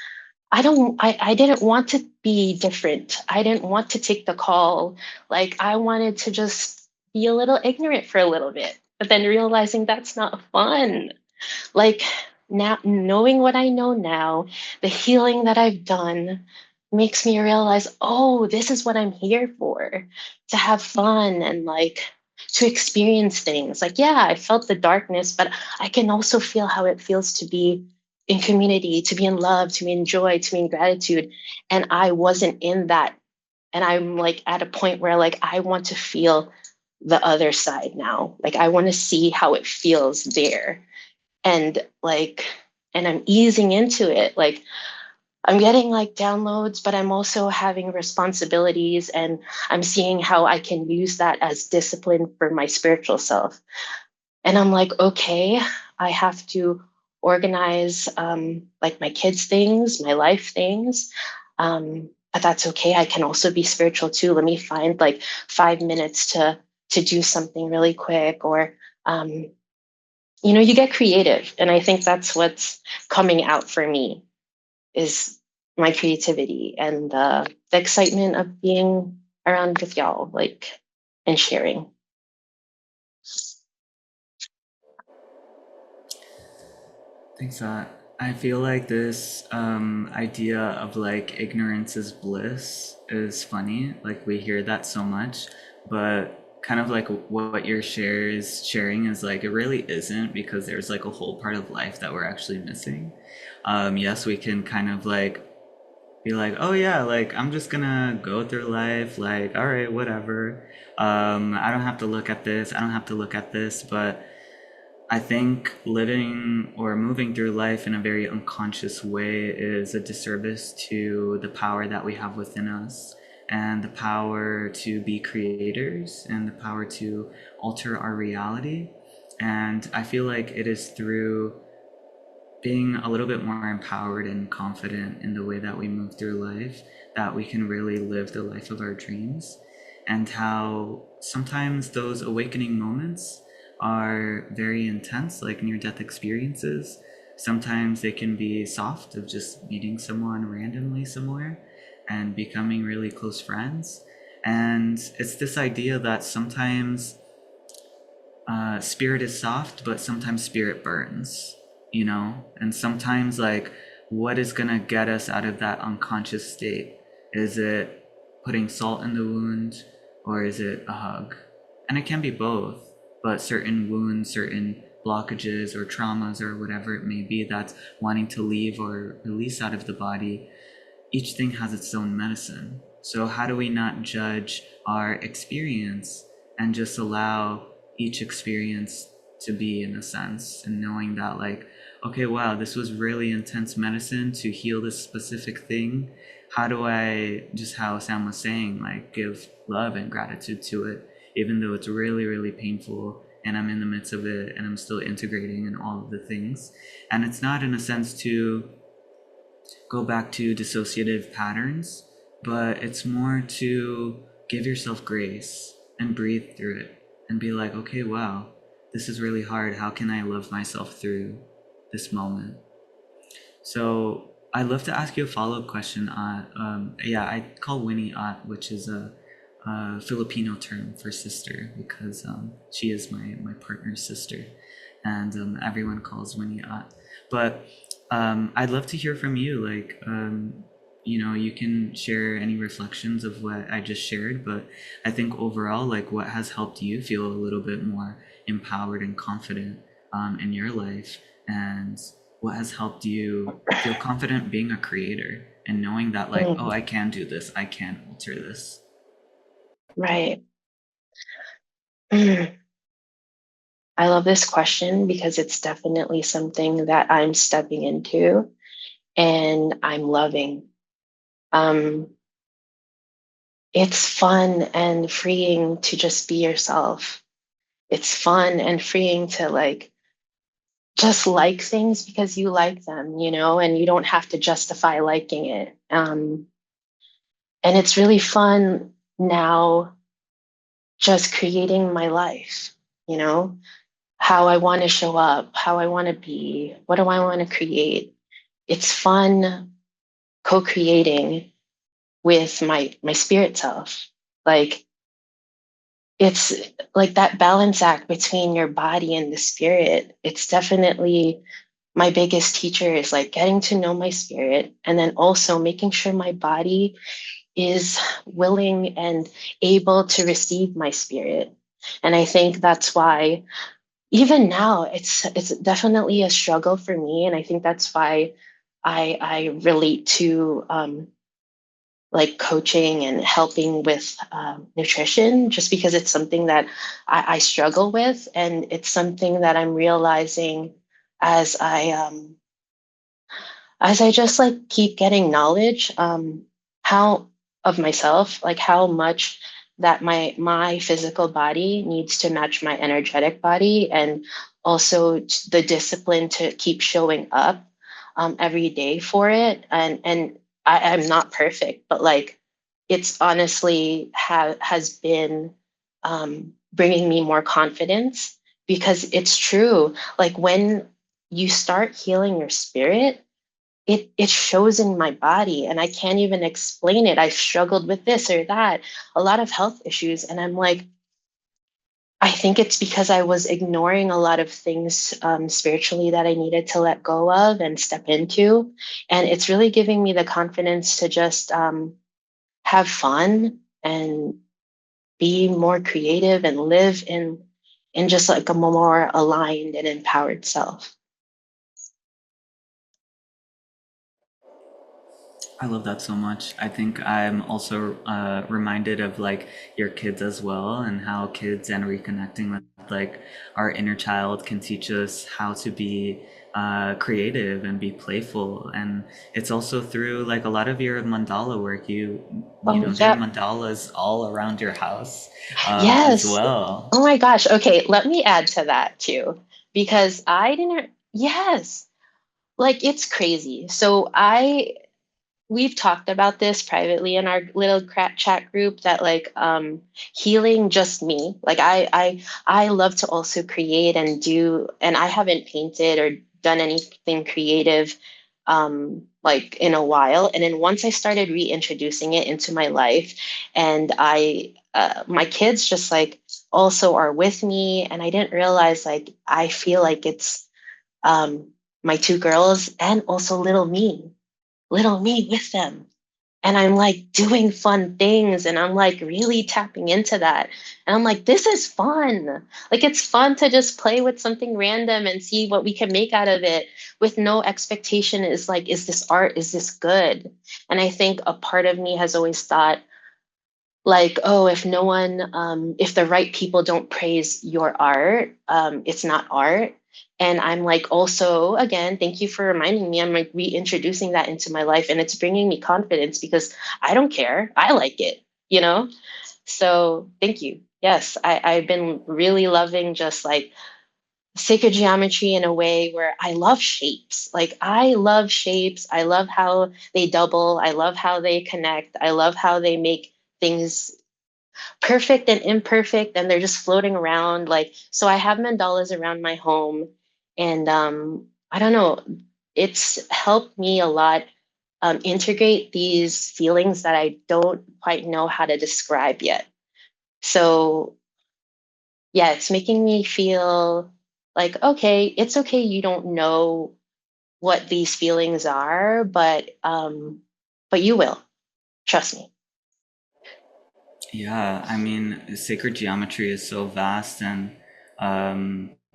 I didn't want to be different. I didn't want to take the call. Like, I wanted to just be a little ignorant for a little bit, but then realizing that's not fun. Like, now, knowing what I know now, the healing that I've done makes me realize, oh, this is what I'm here for, to have fun and like to experience things. Like, yeah, I felt the darkness, but I can also feel how it feels to be in community, to be in love, to be in joy, to be in gratitude. And I wasn't in that. And I'm like at a point where like I want to feel the other side now. Like, I want to see how it feels there. And like, and I'm easing into it. Like, I'm getting like downloads, but I'm also having responsibilities, and I'm seeing how I can use that as discipline for my spiritual self. And I'm like, okay, I have to organize like my kids' things, my life things. But that's okay. I can also be spiritual too. Let me find like 5 minutes to do something really quick, or you get creative. And I think that's what's coming out for me is my creativity and the excitement of being around with y'all, like, and sharing.
Thanks, I feel like this idea of like ignorance is bliss is funny. Like we hear that so much, but kind of like what your sharing is like it really isn't, because there's like a whole part of life that we're actually missing. Yes, we can kind of like be like, oh yeah, like I'm just gonna go through life, like all right, whatever. I don't have to look at this. I don't have to look at this, but I think living or moving through life in a very unconscious way is a disservice to the power that we have within us, and the power to be creators, and the power to alter our reality. And I feel like it is through being a little bit more empowered and confident in the way that we move through life that we can really live the life of our dreams. And how sometimes those awakening moments are very intense, like near death experiences. Sometimes they can be soft, of just meeting someone randomly somewhere and becoming really close friends. And it's this idea that sometimes spirit is soft, but sometimes spirit burns, you know? And sometimes, like, what is gonna get us out of that unconscious state? Is it putting salt in the wound, or is it a hug? And it can be both, but certain wounds, certain blockages or traumas or whatever it may be that's wanting to leave or release out of the body, each thing has its own medicine. So, how do we not judge our experience and just allow each experience to be, in a sense, and knowing that, like, okay, wow, this was really intense medicine to heal this specific thing. How do I, just how Sam was saying, like, give love and gratitude to it, even though it's really, really painful and I'm in the midst of it and I'm still integrating and all of the things. And it's not in a sense to go back to dissociative patterns, but it's more to give yourself grace and breathe through it and be like, okay, wow, this is really hard. How can I love myself through this moment? So I'd love to ask you a follow-up question. Yeah, I call Winnie which is a Filipino term for sister, because she is my partner's sister, and everyone calls Winnie But I'd love to hear from you. Like, you can share any reflections of what I just shared, but I think overall, like, what has helped you feel a little bit more empowered and confident in your life, and what has helped you feel confident being a creator and knowing that, like, oh, I can do this, I can alter this.
Right. I love this question because it's definitely something that I'm stepping into and I'm loving. Um, it's fun and freeing to just be yourself. It's fun and freeing to like just like things because you like them, and you don't have to justify liking it. And it's really fun now just creating my life, you know, how I want to show up, how I want to be, what do I want to create. It's fun co-creating with my spirit self. Like, it's like that balance act between your body and the spirit. It's definitely my biggest teacher, is like getting to know my spirit, and then also making sure my body is willing and able to receive my spirit. And I think that's why even now it's definitely a struggle for me. And I think that's why I relate to like coaching and helping with nutrition, just because it's something that I struggle with, and it's something that I'm realizing as I just like keep getting knowledge, how of myself, like how much that my physical body needs to match my energetic body, and also the discipline to keep showing up every day for it. And I'm not perfect, but like it's honestly has been bringing me more confidence, because it's true. Like when you start healing your spirit, it shows in my body, and I can't even explain it. I've struggled with this or that, a lot of health issues, and I'm like, I think it's because I was ignoring a lot of things spiritually that I needed to let go of and step into. And it's really giving me the confidence to just have fun and be more creative and live in just like a more aligned and empowered self.
I love that so much. I think I'm also reminded of like your kids as well, and how kids and reconnecting with like our inner child can teach us how to be creative and be playful. And it's also through like a lot of your mandala work. You
Oh,
know, there are
yeah.
mandalas all around your house as
Yes.
well.
Oh my gosh. Okay, let me add to that too, because I didn't, yes, like it's crazy. So we've talked about this privately in our little chat group, that like healing just me. Like I love to also create and do, and I haven't painted or done anything creative like in a while. And then once I started reintroducing it into my life, and my kids just like also are with me, and I didn't realize, like I feel like it's um my two girls and also little me with them. And I'm like doing fun things, and I'm like really tapping into that. And I'm like, this is fun. Like it's fun to just play with something random and see what we can make out of it, with no expectation. Is like, is this art? Is this good? And I think a part of me has always thought, like, oh, if no one if the right people don't praise your art, it's not art. And I'm like, also, again, thank you for reminding me, I'm like reintroducing that into my life, and it's bringing me confidence, because I don't care, I like it, you know. So thank you. Yes, I've been really loving just like sacred geometry in a way where I love shapes. Like I love shapes, I love how they double, I love how they connect, I love how they make things perfect and imperfect, and they're just floating around. Like, so I have mandalas around my home, and I don't know, it's helped me a lot integrate these feelings that I don't quite know how to describe yet. So yeah, it's making me feel like, okay, it's okay, you don't know what these feelings are, but you will, trust me.
Yeah, I mean, sacred geometry is so vast, and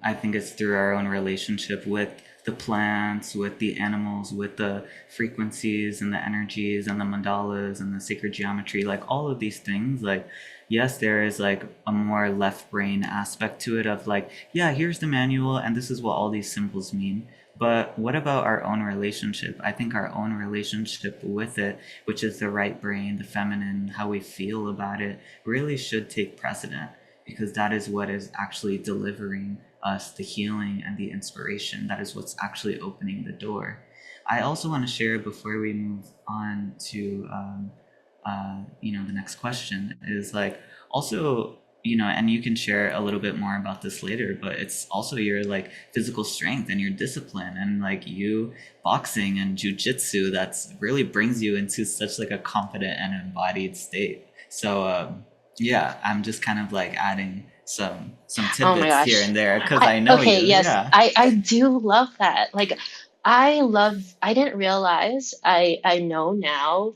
I think it's through our own relationship with the plants, with the animals, with the frequencies and the energies and the mandalas and the sacred geometry, like all of these things. Like, yes, there is like a more left brain aspect to it of like, yeah, here's the manual, and this is what all these symbols mean. But what about our own relationship? I think our own relationship with it, which is the right brain, the feminine, how we feel about it, really should take precedent, because that is what is actually delivering us the healing and the inspiration. That is what's actually opening the door. I also want to share before we move on to the next question is like also and you can share a little bit more about this later, but it's also your like physical strength and your discipline and like you boxing and jujitsu that's really brings you into such like a confident and embodied state. So yeah, I'm just kind of like adding some
Oh my
tidbits here
gosh.
and there because I know
Okay,
you.
yes,
Yeah.
I do love that. Like I didn't realize, I know now,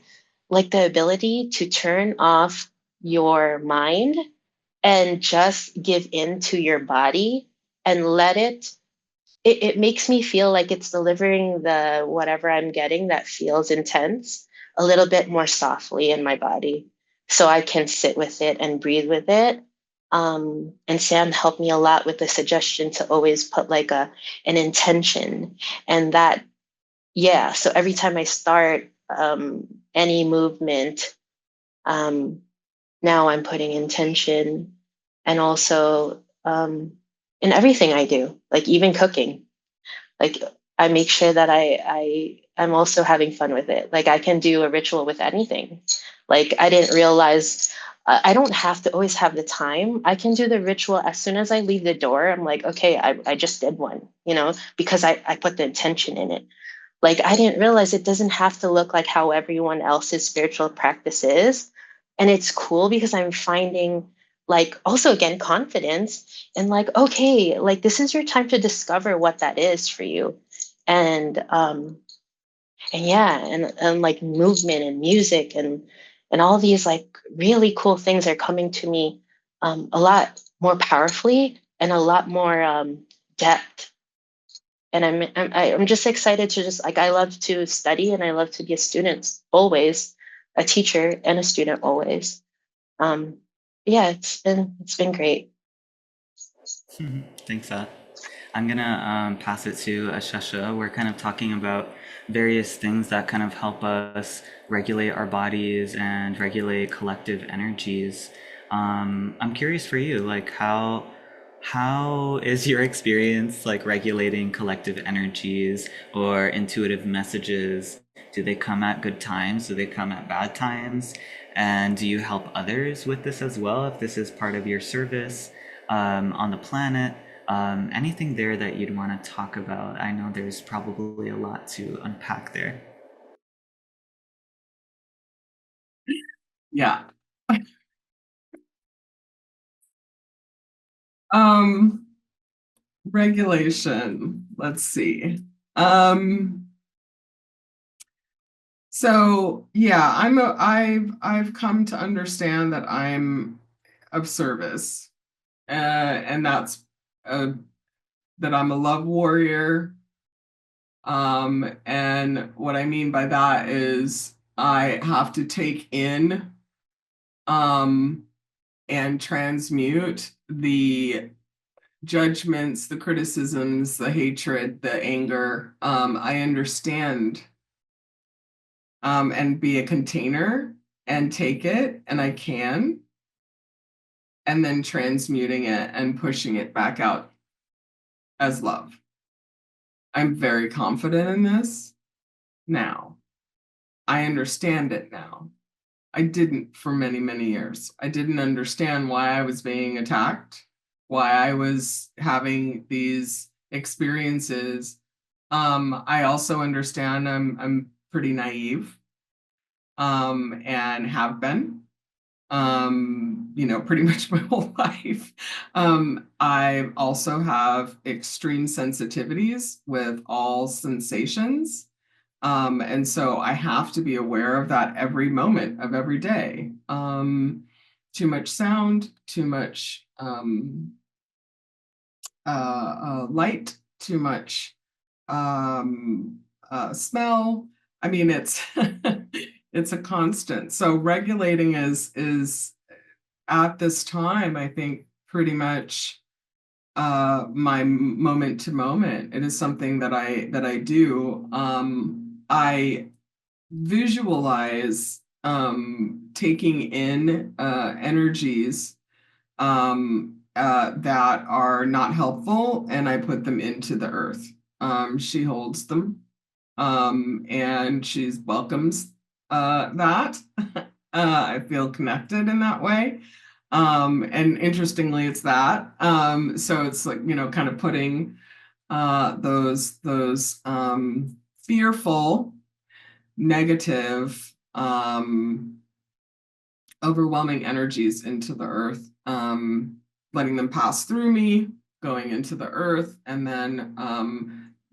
like the ability to turn off your mind and just give in to your body and let it makes me feel like it's delivering the whatever I'm getting that feels intense a little bit more softly in my body so I can sit with it and breathe with it. And Sam helped me a lot with the suggestion to always put like an intention and that, yeah. So every time I start any movement, um, now I'm putting intention and also in everything I do, like even cooking. Like I make sure that I'm also having fun with it. Like I can do a ritual with anything. Like I didn't realize I don't have to always have the time. I can do the ritual as soon as I leave the door. I'm like, okay, I just did one, because I put the intention in it. Like I didn't realize it doesn't have to look like how everyone else's spiritual practice is. And it's cool because I'm finding like also again confidence and like, okay, like this is your time to discover what that is for you. And yeah, and like movement and music and all these like really cool things are coming to me a lot more powerfully and a lot more depth. And I'm just excited to just like I love to study and I love to be a student always, a teacher and a student always. Um, yeah, it's been great.
Thanks, I'm gonna pass it to Ashesha. We're kind of talking about various things that kind of help us regulate our bodies and regulate collective energies. I'm curious for you, like how is your experience like regulating collective energies or intuitive messages? Do they come at good times? Do they come at bad times? And do you help others with this as well if this is part of your service on the planet? Anything there that you'd want to talk about? I know there's probably a lot to unpack there.
Yeah. Um, Regulation. Let's see. So yeah, I've come to understand that I'm of service, and that's that I'm a love warrior. And what I mean by that is I have to take in um, and transmute the judgments, the criticisms, the hatred, the anger. I understand and be a container and take it, and I can, and then transmuting it and pushing it back out as love. I'm very confident in this now. I understand it now. I didn't for many, many years. I didn't understand why I was being attacked, why I was having these experiences. I also understand I'm pretty naive, and have been, pretty much my whole life. I also have extreme sensitivities with all sensations. And so I have to be aware of that every moment of every day. Too much sound, too much light, too much smell. I mean, it's it's a constant. So regulating is at this time, I think, pretty much my moment to moment. It is something that I do. I visualize taking in energies that are not helpful, and I put them into the earth. She holds them, and she welcomes that. I feel connected in that way. And interestingly, it's that. So it's like, kind of putting those fearful, negative, overwhelming energies into the earth, letting them pass through me, going into the earth, and then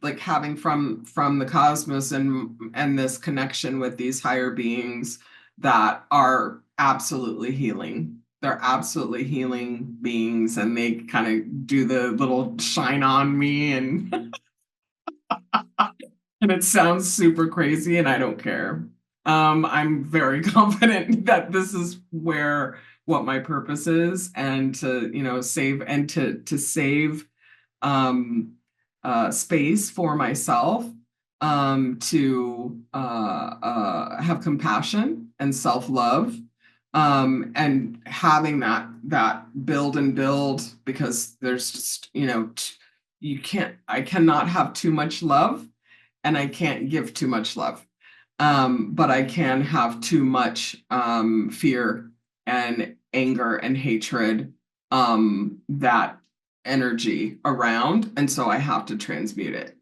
like having from the cosmos and this connection with these higher beings that are absolutely healing. They're absolutely healing beings, and they kind of do the little shine on me, and and it sounds super crazy, and I don't care. I'm very confident that this is where what my purpose is, and to, save and to save um, space for myself, to have compassion and self-love, and having that build and build, because there's just, I cannot have too much love, and I can't give too much love. But I can have too much fear and anger and hatred, that energy around. And so I have to transmute it.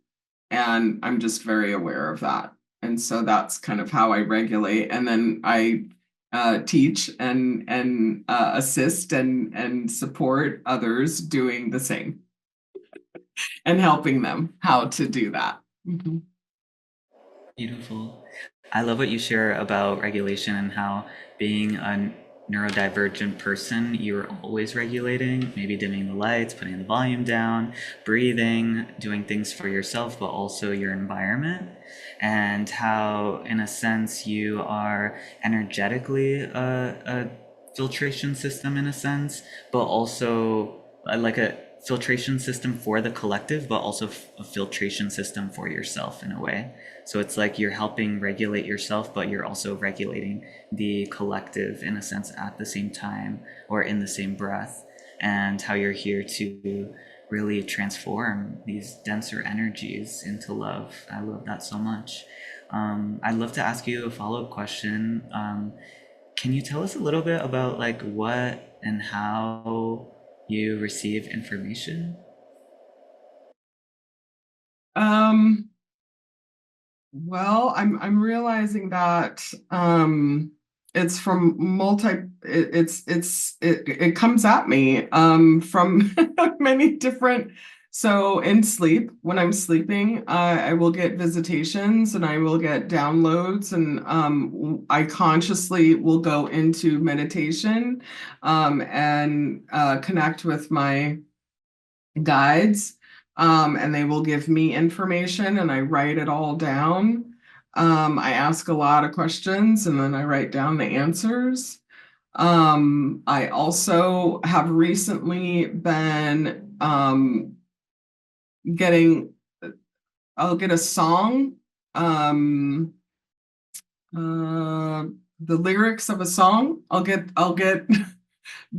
And I'm just very aware of that. And so that's kind of how I regulate. And then I teach and assist and support others doing the same, and helping them how to do that. Mhm.
Beautiful. I love what you share about regulation and how being a neurodivergent person, you're always regulating, maybe dimming the lights, putting the volume down, breathing, doing things for yourself, but also your environment. And how, in a sense, you are energetically a filtration system, in a sense, but also like a filtration system for the collective, but also a filtration system for yourself in a way. So it's like you're helping regulate yourself, but you're also regulating the collective in a sense at the same time, or in the same breath, and how you're here to really transform these denser energies into love. I love that so much. I'd love to ask you a follow-up question. Can you tell us a little bit about like what and how you receive information?
Um, Well, I'm realizing that it's from it comes at me from many different. So in sleep, when I'm sleeping, I will get visitations, and I will get downloads, and I consciously will go into meditation, and connect with my guides, and they will give me information, and I write it all down. I ask a lot of questions, and then I write down the answers. I also have recently been getting, I'll get a song, uh, the lyrics of a song. I'll get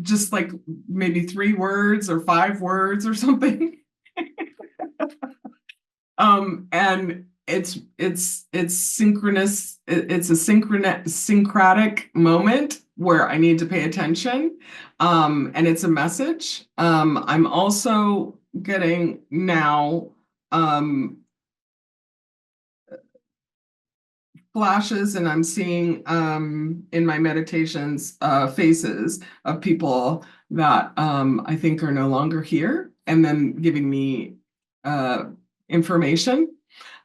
just like maybe 3 words or 5 words or something. And it's synchronous. It's a syncratic moment where I need to pay attention. And it's a message. I'm also getting now flashes, and I'm seeing in my meditations faces of people that I think are no longer here, and then giving me information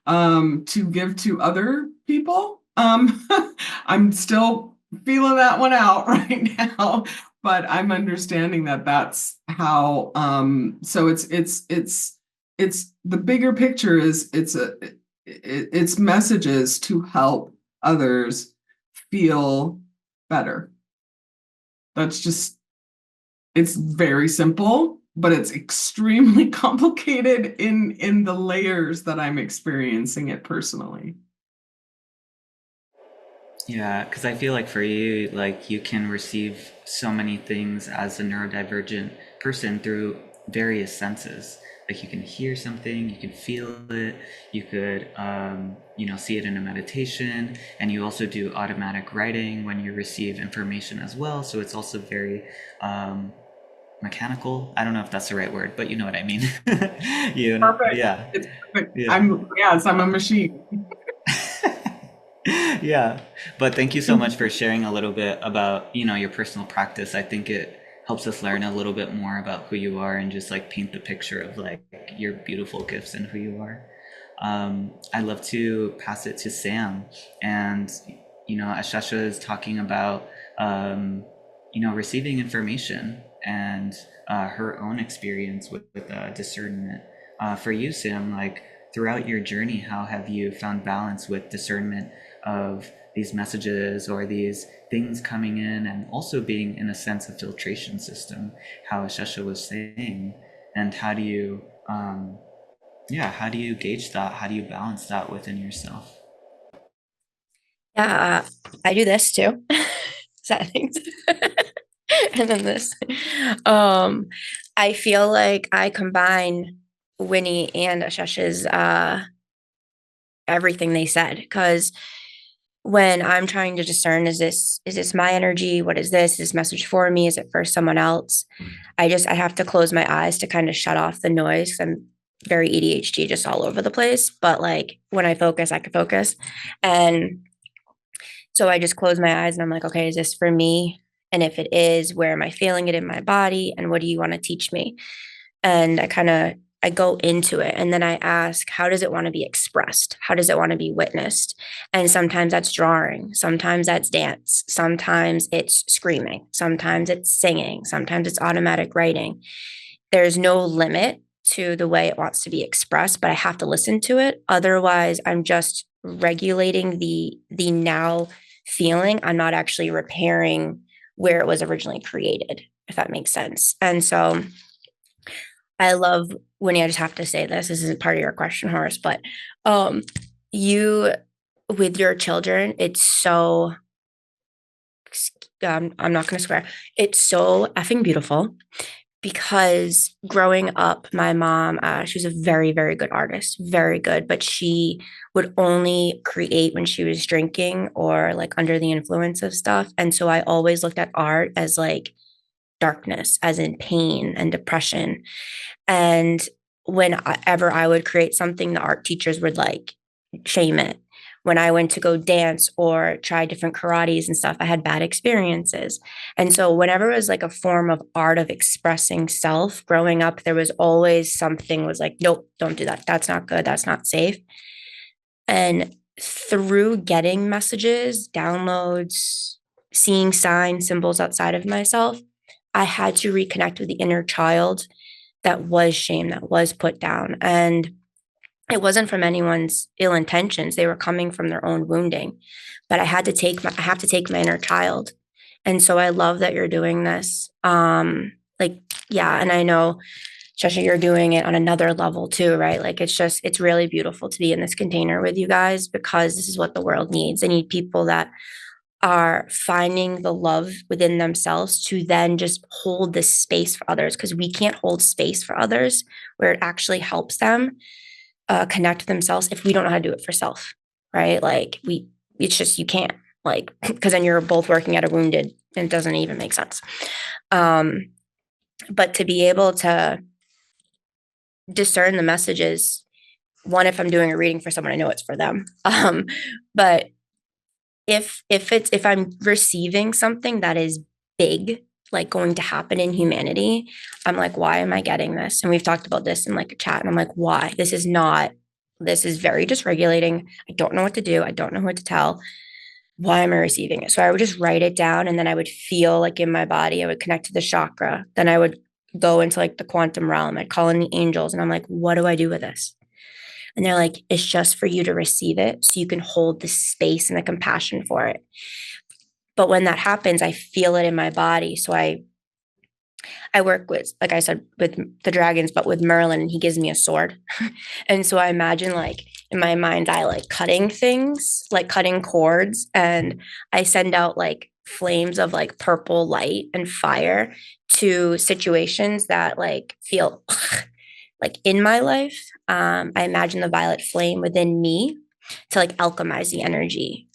to give to other people. I'm still feeling that one out right now, but I'm understanding that that's how. So it's the bigger picture is it's messages to help others feel better. That's just, it's very simple, but it's extremely complicated in the layers that I'm experiencing it personally.
Yeah, because I feel like for you, like you can receive so many things as a neurodivergent person through various senses. Like you can hear something, you can feel it, you could, see it in a meditation, and you also do automatic writing when you receive information as well. So it's also very um, mechanical. I don't know if that's the right word, but you know what I mean.
Perfect.
Yeah,
It's perfect.
yeah.
Yes, I'm a machine.
Yeah, but thank you so much for sharing a little bit about your personal practice. I think it helps us learn a little bit more about who you are and just like paint the picture of like your beautiful gifts and who you are. I'd love to pass it to Sam, and Ashesha is talking about receiving information and her own experience with discernment. For you, Sam, like throughout your journey, how have you found balance with discernment of these messages or these things coming in, and also being in a sense of filtration system, how Ashesha was saying, and how do you gauge that? How do you balance that within yourself?
Yeah, I do this too. Sad things. And then this. Um, I feel like I combine Winnie and Ashesh's everything they said, because when I'm trying to discern, is this my energy? What is this? Is this message for me? Is it for someone else? I have to close my eyes to kind of shut off the noise. 'Cause I'm very ADHD, just all over the place. But like when I focus, I can focus. And so I just close my eyes and I'm like, okay, is this for me? And if it is, where am I feeling it in my body? And what do you want to teach me? And I go into it, and then I ask, how does it want to be expressed? How does it want to be witnessed? And sometimes that's drawing, sometimes that's dance, sometimes it's screaming, sometimes it's singing, sometimes it's automatic writing. There's no limit to the way it wants to be expressed, but I have to listen to it. Otherwise, I'm just regulating the now feeling. I'm not actually repairing where it was originally created, if that makes sense. And so I love, Winnie, I just have to say this isn't part of your question, Horace, but um you with your children, it's so I'm not gonna swear. It's so effing beautiful, because growing up, my mom, she was a very, very good artist, very good, but she would only create when she was drinking or like under the influence of stuff. And so I always looked at art as like darkness, as in pain and depression. And whenever I would create something, the art teachers would like shame it. When I went to go dance or try different karates and stuff, I had bad experiences. And so, whenever it was like a form of art of expressing self growing up, there was always something was like, nope, don't do that. That's not good. That's not safe. And through getting messages, downloads, seeing signs, symbols outside of myself, I had to reconnect with the inner child that was shame, that was put down. And it wasn't from anyone's ill intentions. They were coming from their own wounding. But I have to take my inner child. And so I love that you're doing this. Like, yeah, and I know, Shasha, you're doing it on another level too, right? Like it's really beautiful to be in this container with you guys, because this is what the world needs. They need people that are finding the love within themselves to then just hold this space for others, because we can't hold space for others where it actually helps them connect with themselves if we don't know how to do it for self, right? Like it's just, you can't, like, because then you're both working at a wounded, and it doesn't even make sense. But to be able to discern the messages, one, if I'm doing a reading for someone, I know it's for them. But if I'm receiving something that is big, like going to happen in humanity, I'm like, why am I getting this? And we've talked about this in like a chat, and I'm like, why? This is very dysregulating. I don't know what to do. I don't know what to tell. Why am I receiving it? So I would just write it down, and then I would feel like in my body, I would connect to the chakra. Then I would go into like the quantum realm. I'd call in the angels, and I'm like, what do I do with this? And they're like, it's just for you to receive it so you can hold the space and the compassion for it. But when that happens, I feel it in my body. So I work with, like I said, with the dragons, but with Merlin, and he gives me a sword. And so I imagine like in my mind's eye, like cutting things, like cutting cords. And I send out like flames of like purple light and fire to situations that like feel like in my life. I imagine the violet flame within me to like alchemize the energy.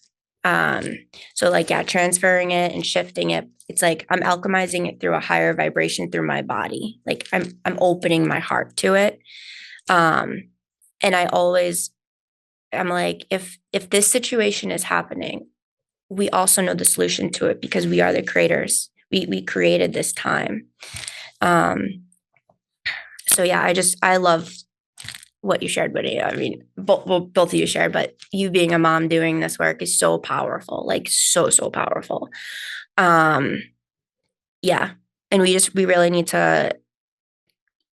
So like, yeah, transferring it and shifting it. It's like I'm alchemizing it through a higher vibration through my body. Like I'm opening my heart to it. And I'm like, if this situation is happening, we also know the solution to it because we are the creators. We created this time. So yeah, I love what you shared, Winnie. I mean, both of you shared, but you being a mom doing this work is so powerful, like so powerful. Yeah. And we really need to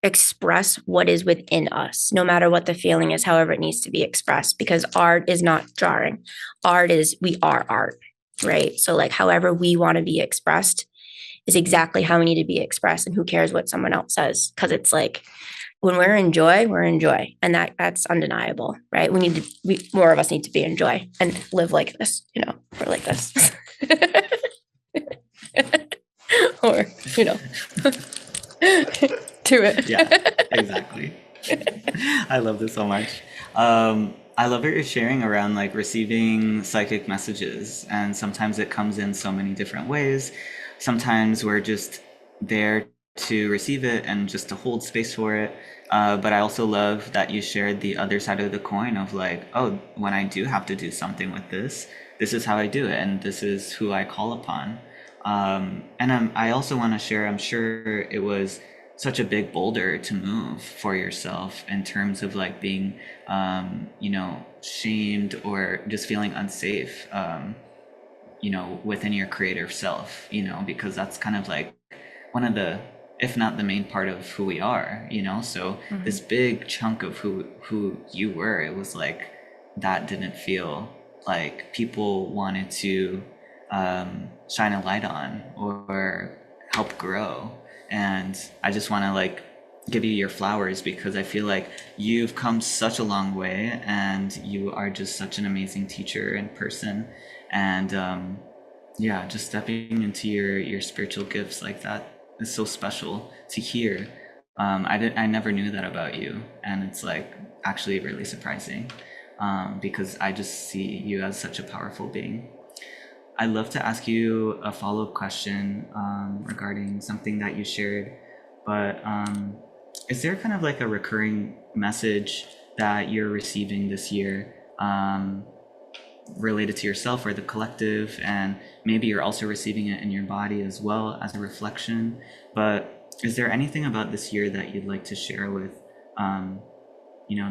express what is within us, no matter what the feeling is, however it needs to be expressed, because art is not drawing. We are art, right? So like however we want to be expressed is exactly how we need to be expressed, and who cares what someone else says? Because it's like when we're in joy, and that's undeniable, right? More of us need to be in joy and live like this, or like this. Or, do it.
Yeah, exactly. I love this so much. I love what you're sharing around like receiving psychic messages, and sometimes it comes in so many different ways. Sometimes we're just there to receive it and just to hold space for it. But I also love that you shared the other side of the coin of like, oh, when I do have to do something with this is how I do it, and this is who I call upon. I also want to share, I'm sure it was such a big boulder to move for yourself in terms of like being, shamed or just feeling unsafe, within your creative self, because that's kind of like one of the, if not the main part of who we are, so this big chunk of who you were, it was like that didn't feel like people wanted to shine a light on or help grow. And I just want to like give you your flowers, because I feel like you've come such a long way, and you are just such an amazing teacher and person. And yeah, just stepping into your spiritual gifts like that is so special to hear. I never knew that about you, and it's like actually really surprising, because I just see you as such a powerful being. I'd love to ask you a follow-up question regarding something that you shared, but is there kind of like a recurring message that you're receiving this year, related to yourself or the collective, and maybe you're also receiving it in your body as well as a reflection? But is there anything about this year that you'd like to share with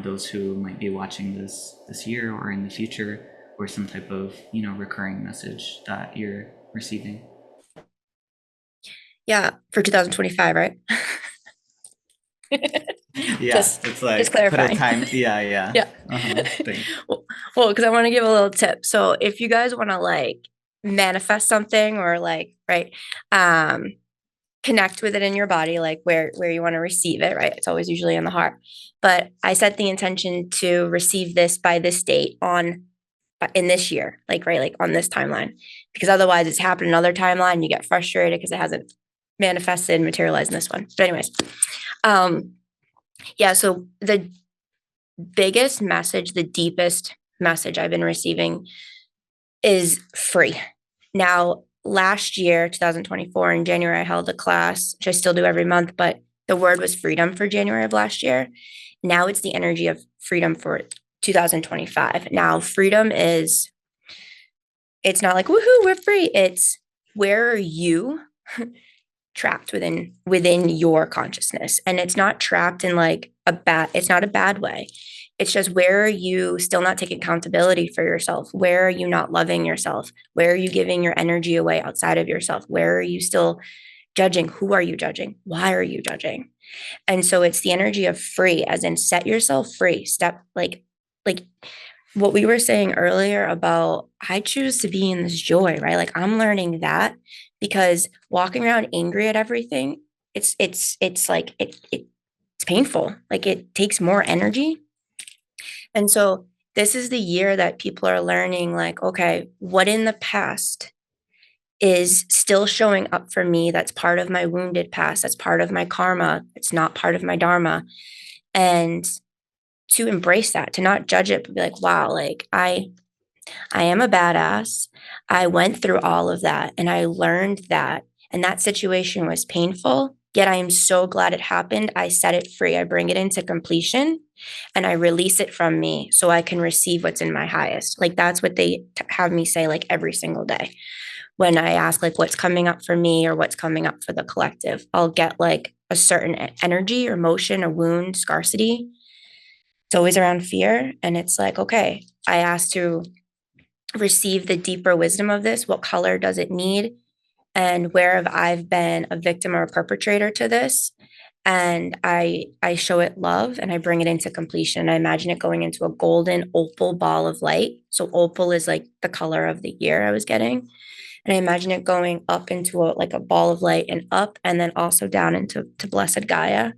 those who might be watching this year or in the future, or some type of recurring message that you're receiving?
Yeah, for 2025, right?
Yeah,
just
it's like
just clarifying.
put a time. Yeah.
Yeah.
Thing.
Well, because I want to give a little tip. So if you guys want to like manifest something, or like, right, connect with it in your body, like where you want to receive it, right? It's always usually in the heart. But I set the intention to receive this by this date in this year, like, right, like on this timeline, because otherwise it's happened another timeline. You get frustrated because it hasn't manifested, materialized in this one. But anyways, yeah. So the biggest message, the deepest message I've been receiving is free. Now, last year, 2024, in January, I held a class, which I still do every month, but the word was freedom for January of last year. Now it's the energy of freedom for 2025. Now, freedom is, it's not like, woohoo, we're free. It's where are you trapped within your consciousness? And it's not trapped in like it's not a bad way. It's just, where are you still not taking accountability for yourself? Where are you not loving yourself? Where are you giving your energy away outside of yourself? Where are you still judging? Who are you judging? Why are you judging? And so it's the energy of free, as in set yourself free. Step like what we were saying earlier about, I choose to be in this joy, right? Like I'm learning that, because walking around angry at everything, it's like it's painful. Like it takes more energy. And so this is the year that people are learning, like, okay, what in the past is still showing up for me? That's part of my wounded past. That's part of my karma. It's not part of my dharma. And to embrace that, to not judge it, but be like, wow, like I am a badass. I went through all of that and I learned that. And that situation was painful, yet I am so glad it happened. I set it free. I bring it into completion and I release it from me so I can receive what's in my highest. Like that's what they have me say like every single day. When I ask like what's coming up for me or what's coming up for the collective, I'll get like a certain energy or emotion, a wound, scarcity. It's always around fear. And it's like, okay, I asked to receive the deeper wisdom of this. What color does it need? And where have I been a victim or a perpetrator to this? And I show it love and I bring it into completion. I imagine it going into a golden opal ball of light. So opal is like the color of the year I was getting. And I imagine it going up into like a ball of light and up, and then also down into blessed Gaia,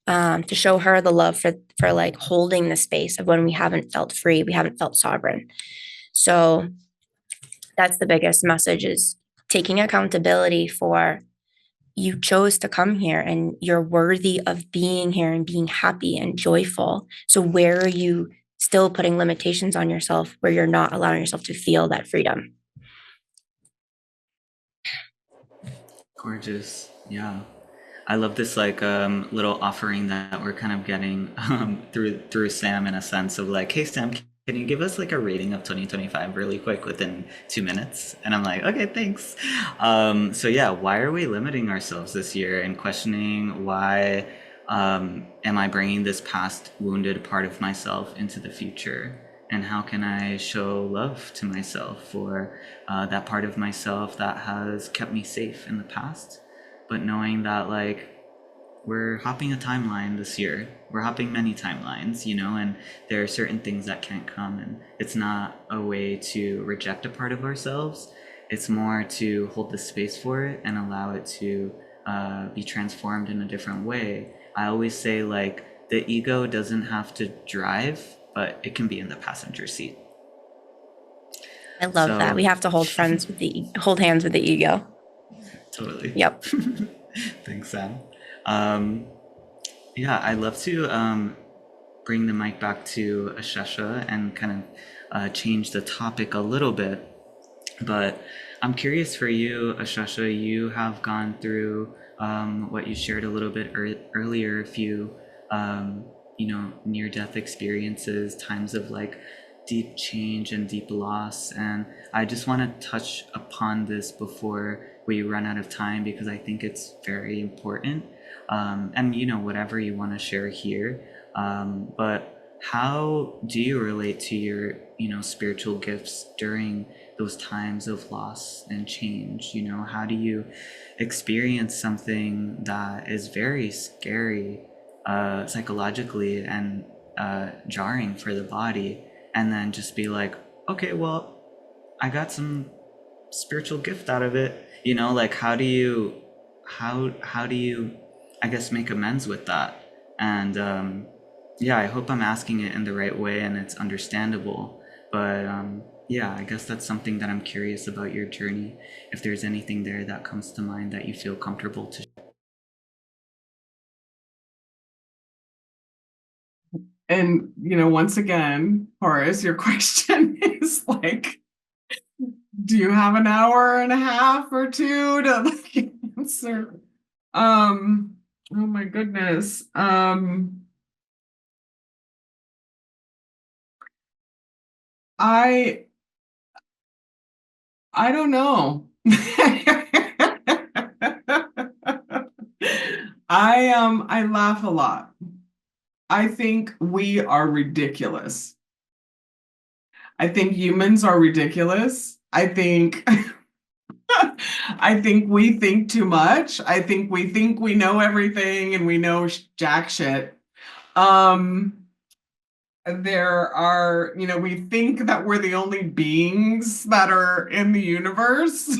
to show her the love for like holding the space of when we haven't felt free, we haven't felt sovereign. So that's the biggest message, is taking accountability for, you chose to come here and you're worthy of being here and being happy and joyful. So where are you still putting limitations on yourself where you're not allowing yourself to feel that freedom?
Gorgeous. Yeah. I love this like little offering that we're kind of getting through Sam, in a sense of like, hey Sam, can you give us like a rating of 2025 really quick within 2 minutes? And I'm like, okay, thanks. So yeah, why are we limiting ourselves this year, and questioning why am I bringing this past wounded part of myself into the future? And how can I show love to myself for that part of myself that has kept me safe in the past? But knowing that like we're hopping a timeline this year, we're hopping many timelines, you know, and there are certain things that can't come, and it's not a way to reject a part of ourselves. It's more to hold the space for it and allow it to be transformed in a different way. I always say like the ego doesn't have to drive, but it can be in the passenger seat.
I love that. We have to hold hold hands with the ego.
Totally.
Yep.
Thanks, Sam. Yeah, I'd love to bring the mic back to Ashesha and kind of change the topic a little bit. But I'm curious for you, Ashesha, you have gone through what you shared a little bit earlier, a few, near-death experiences, times of like deep change and deep loss. And I just want to touch upon this before we run out of time, because I think it's very important. And, whatever you want to share here. But how do you relate to your, spiritual gifts during those times of loss and change? How do you experience something that is very scary psychologically and jarring for the body, and then just be like, okay, well, I got some spiritual gift out of it, like how do you I guess make amends with that? And yeah, I hope I'm asking it in the right way and it's understandable. But yeah, I guess that's something that I'm curious about your journey, if there's anything there that comes to mind that you feel comfortable to share.
And, once again, Horace, your question is like, do you have an hour and a half or two to like answer? Oh my goodness. I don't know. I laugh a lot. I think we are ridiculous. I think humans are ridiculous. I think we think too much. I think we know everything and we know jack shit. There are, we think that we're the only beings that are in the universe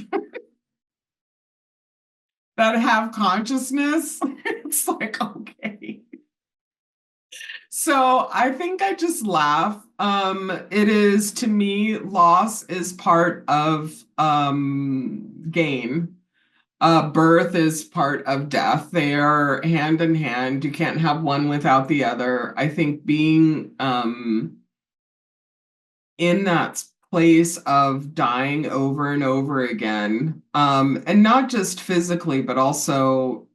that have consciousness. It's like, okay. So I think I just laugh. It is, to me, loss is part of gain. Birth is part of death. They are hand in hand. You can't have one without the other. I think being in that place of dying over and over again, and not just physically, but also,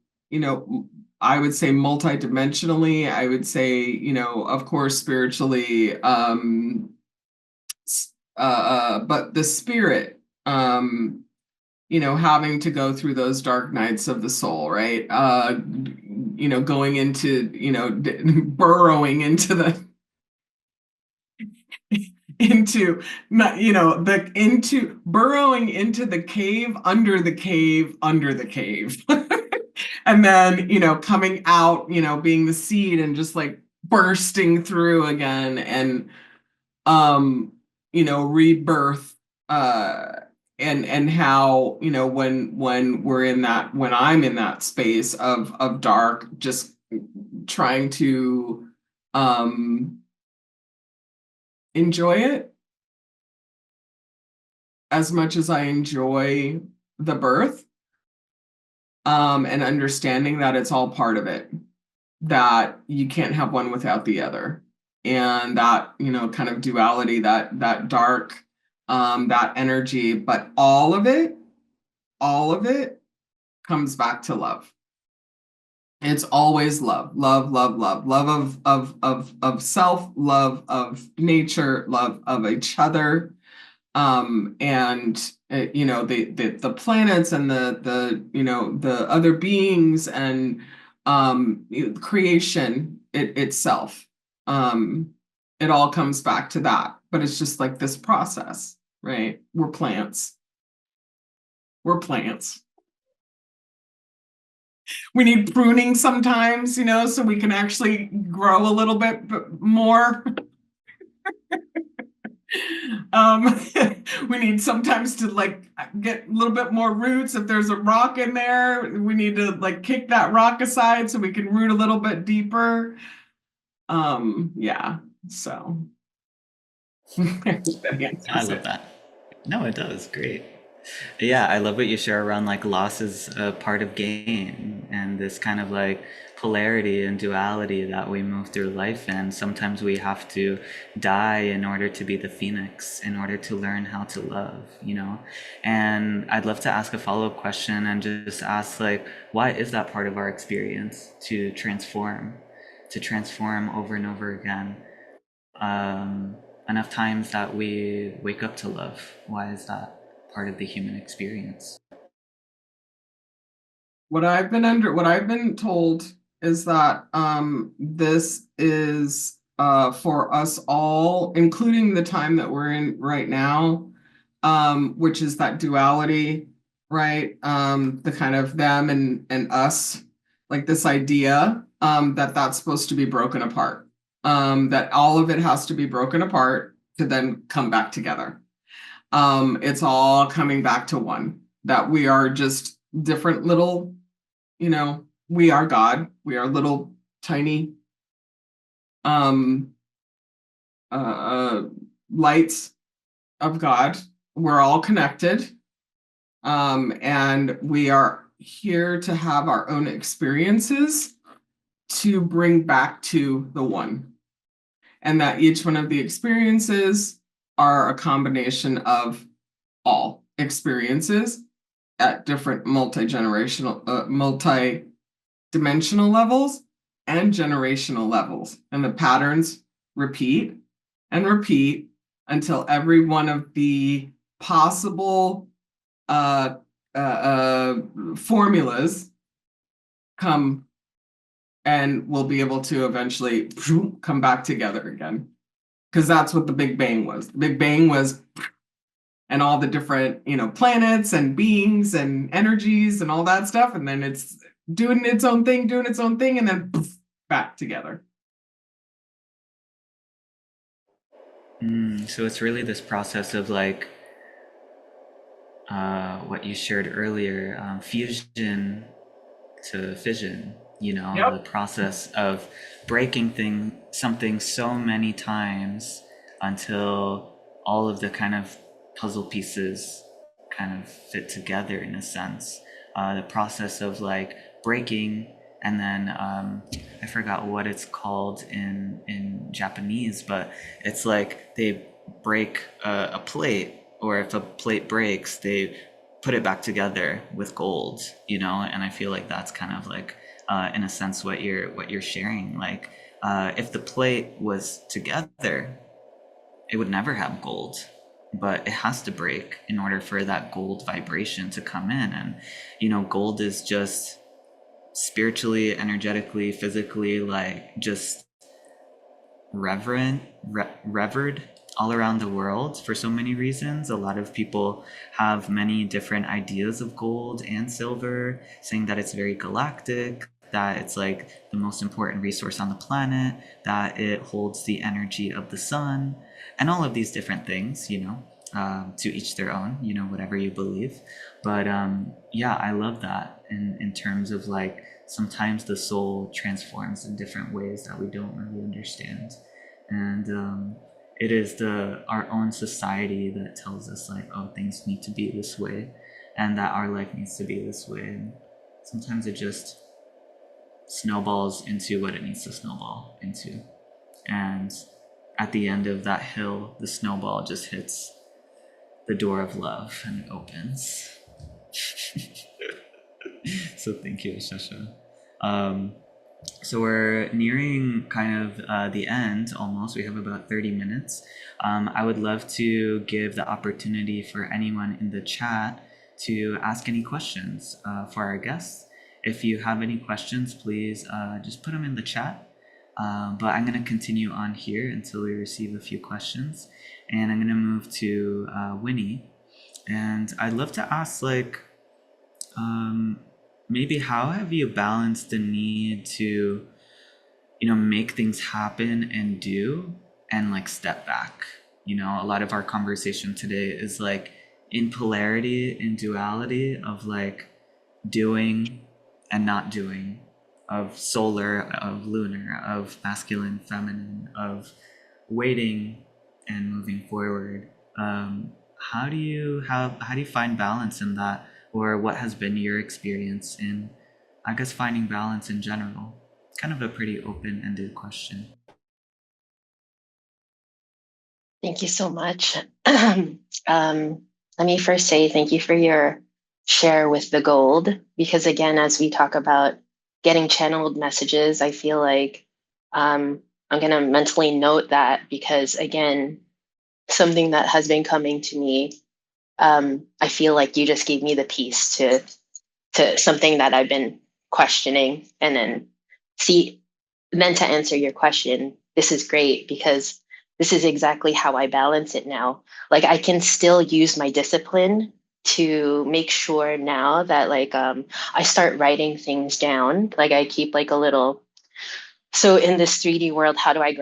I would say multidimensionally. I would say, of course, spiritually, but the spirit, having to go through those dark nights of the soul, right? Going into, burrowing into the into not the into burrowing into the cave under the cave under the cave and then coming out, being the seed and just like bursting through again and rebirth, and how, when I'm in that space of dark, just trying to enjoy it as much as I enjoy the birth, and understanding that it's all part of it, that you can't have one without the other. And that, kind of duality, that dark, that energy, but all of it comes back to love. It's always love, love, love, love, love of self, love of nature, love of each other, and the planets and the other beings and creation itself. It all comes back to that, but it's just like this process, right? We're plants. We need pruning sometimes, so we can actually grow a little bit more. We need sometimes to like get a little bit more roots. If there's a rock in there, we need to like kick that rock aside so we can root a little bit deeper. Yeah. So that
I
answers
love
it.
that. No, it does. Great. Yeah, I love what you share around like loss is a part of gain and this kind of like polarity and duality that we move through life in. Sometimes we have to die in order to be the phoenix, in order to learn how to love, you know? And I'd love to ask a follow-up question and just ask like, why is that part of our experience to transform over and over again? Enough times that we wake up to love. Why is that part of the human experience?
What I've been told is that this is for us all, including the time that we're in right now, which is that duality, right? The kind of them and us, like this idea that that's supposed to be broken apart, that all of it has to be broken apart to then come back together. It's all coming back to one, that we are just different little, we are God. We are little tiny um uh lights of God. We're all connected. And we are here to have our own experiences to bring back to the one. And that each one of the experiences are a combination of all experiences at different multi-dimensional levels and generational levels. And the patterns repeat and repeat until every one of the possible uh, formulas come, and we'll be able to eventually come back together again. Because that's what the Big Bang was. The Big Bang was, and all the different, planets and beings and energies and all that stuff. And then it's doing its own thing, and then poof, back together.
So it's really this process of like what you shared earlier, fusion to fission, The process of breaking something so many times until all of the kind of puzzle pieces kind of fit together in a sense. The process of like breaking, and then I forgot what it's called in Japanese, but it's like they break a plate, or if a plate breaks, they put it back together with gold, and I feel like that's kind of like in a sense what you're sharing. Like if the plate was together, it would never have gold, but it has to break in order for that gold vibration to come in. And gold is just spiritually, energetically, physically, like just revered all around the world for so many reasons. A lot of people have many different ideas of gold and silver, saying that it's very galactic, that it's like the most important resource on the planet, that it holds the energy of the sun, and all of these different things, to each their own, whatever you believe. But yeah, I love that in terms of like sometimes the soul transforms in different ways that we don't really understand. And it is our own society that tells us like, oh, things need to be this way, and that our life needs to be this way. And sometimes it just snowballs into what it needs to snowball into. And at the end of that hill, the snowball just hits the door of love and it opens. So thank you, Ashesha. So we're nearing kind of the end almost. We have about 30 minutes. I would love to give the opportunity for anyone in the chat to ask any questions for our guests. If you have any questions, please just put them in the chat. But I'm going to continue on here until we receive a few questions. And I'm going to move to Winnie. And I'd love to ask, like, maybe how have you balanced the need to, make things happen and do, and like step back? A lot of our conversation today is like in polarity, in duality of like doing and not doing, of solar, of lunar, of masculine, feminine, of waiting and moving forward. How do you find balance in that, or what has been your experience in, I guess, finding balance in general? Kind of a pretty open-ended question.
Thank you so much. Let me first say thank you for your share with the gold, because again, as we talk about getting channeled messages, I feel like I'm going to mentally note that, because again, something that has been coming to me, I feel like you just gave me the piece to something that I've been questioning. And then to answer your question, this is great, because this is exactly how I balance it now. Like I can still use my discipline to make sure now that like I start writing things down. Like I keep like a little. So in this 3D world, how do I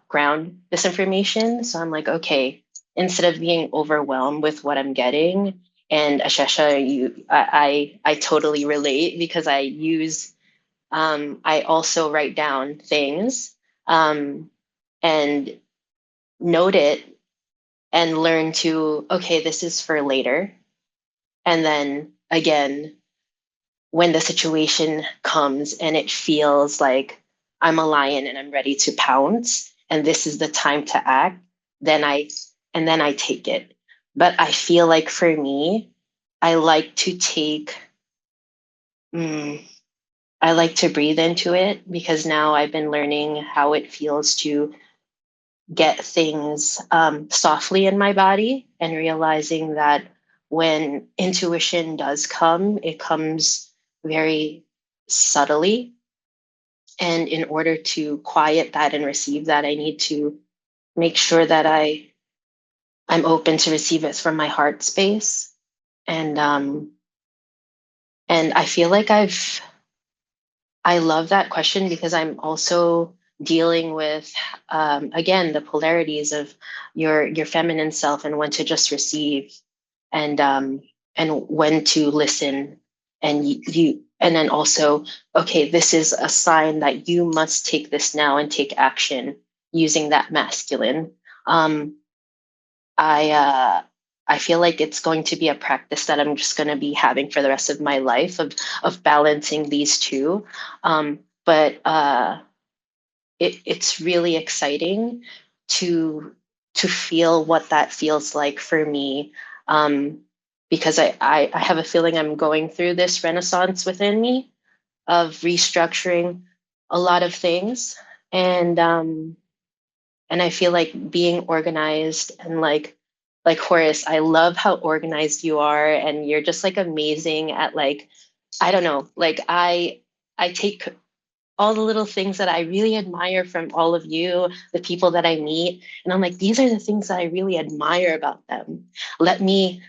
ground this information? So I'm like, okay, instead of being overwhelmed with what I'm getting, and Ashesha, I totally relate, because I also write down things and note it and learn to, okay, this is for later. And then again, when the situation comes and it feels like I'm a lion and I'm ready to pounce and this is the time to act, then I take it. But I feel like for me, I like to take I like to breathe into it, because now I've been learning how it feels to get things softly in my body, and realizing that when intuition does come, it comes very subtly. And in order to quiet that and receive that, I need to make sure that I'm open to receive it from my heart space. And I feel like I love that question, because I'm also dealing with again the polarities of your feminine self, and when to just receive, and when to listen. And And then also, okay, this is a sign that you must take this now and take action using that masculine. Um, I feel like it's going to be a practice that I'm just going to be having for the rest of my life of balancing these two. But it's really exciting to to feel what that feels like for me, um, because I have a feeling I'm going through this renaissance within me of restructuring a lot of things, and and I feel like being organized and like Horace, I love how organized you are, and you're just like amazing at like, I don't know, like I take all the little things that I really admire from all of you, the people that I meet, and I'm like, these are the things that I really admire about them. Let me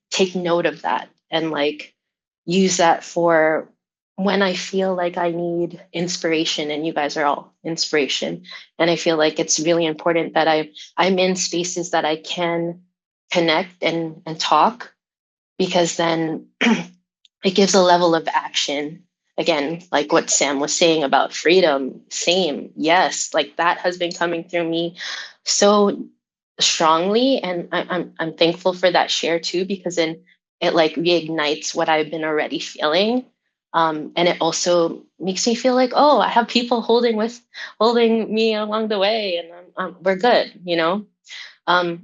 take note of that and like use that for when I feel like I need inspiration, and you guys are all inspiration. And I feel like it's really important that I'm in spaces that I can connect and talk, because then it gives a level of action. Again, like what Sam was saying about freedom, same, yes, like that has been coming through me so strongly, and I'm thankful for that share too, because then it like reignites what I've been already feeling. And it also makes me feel like, oh, I have people holding me along the way, and we're good, you know.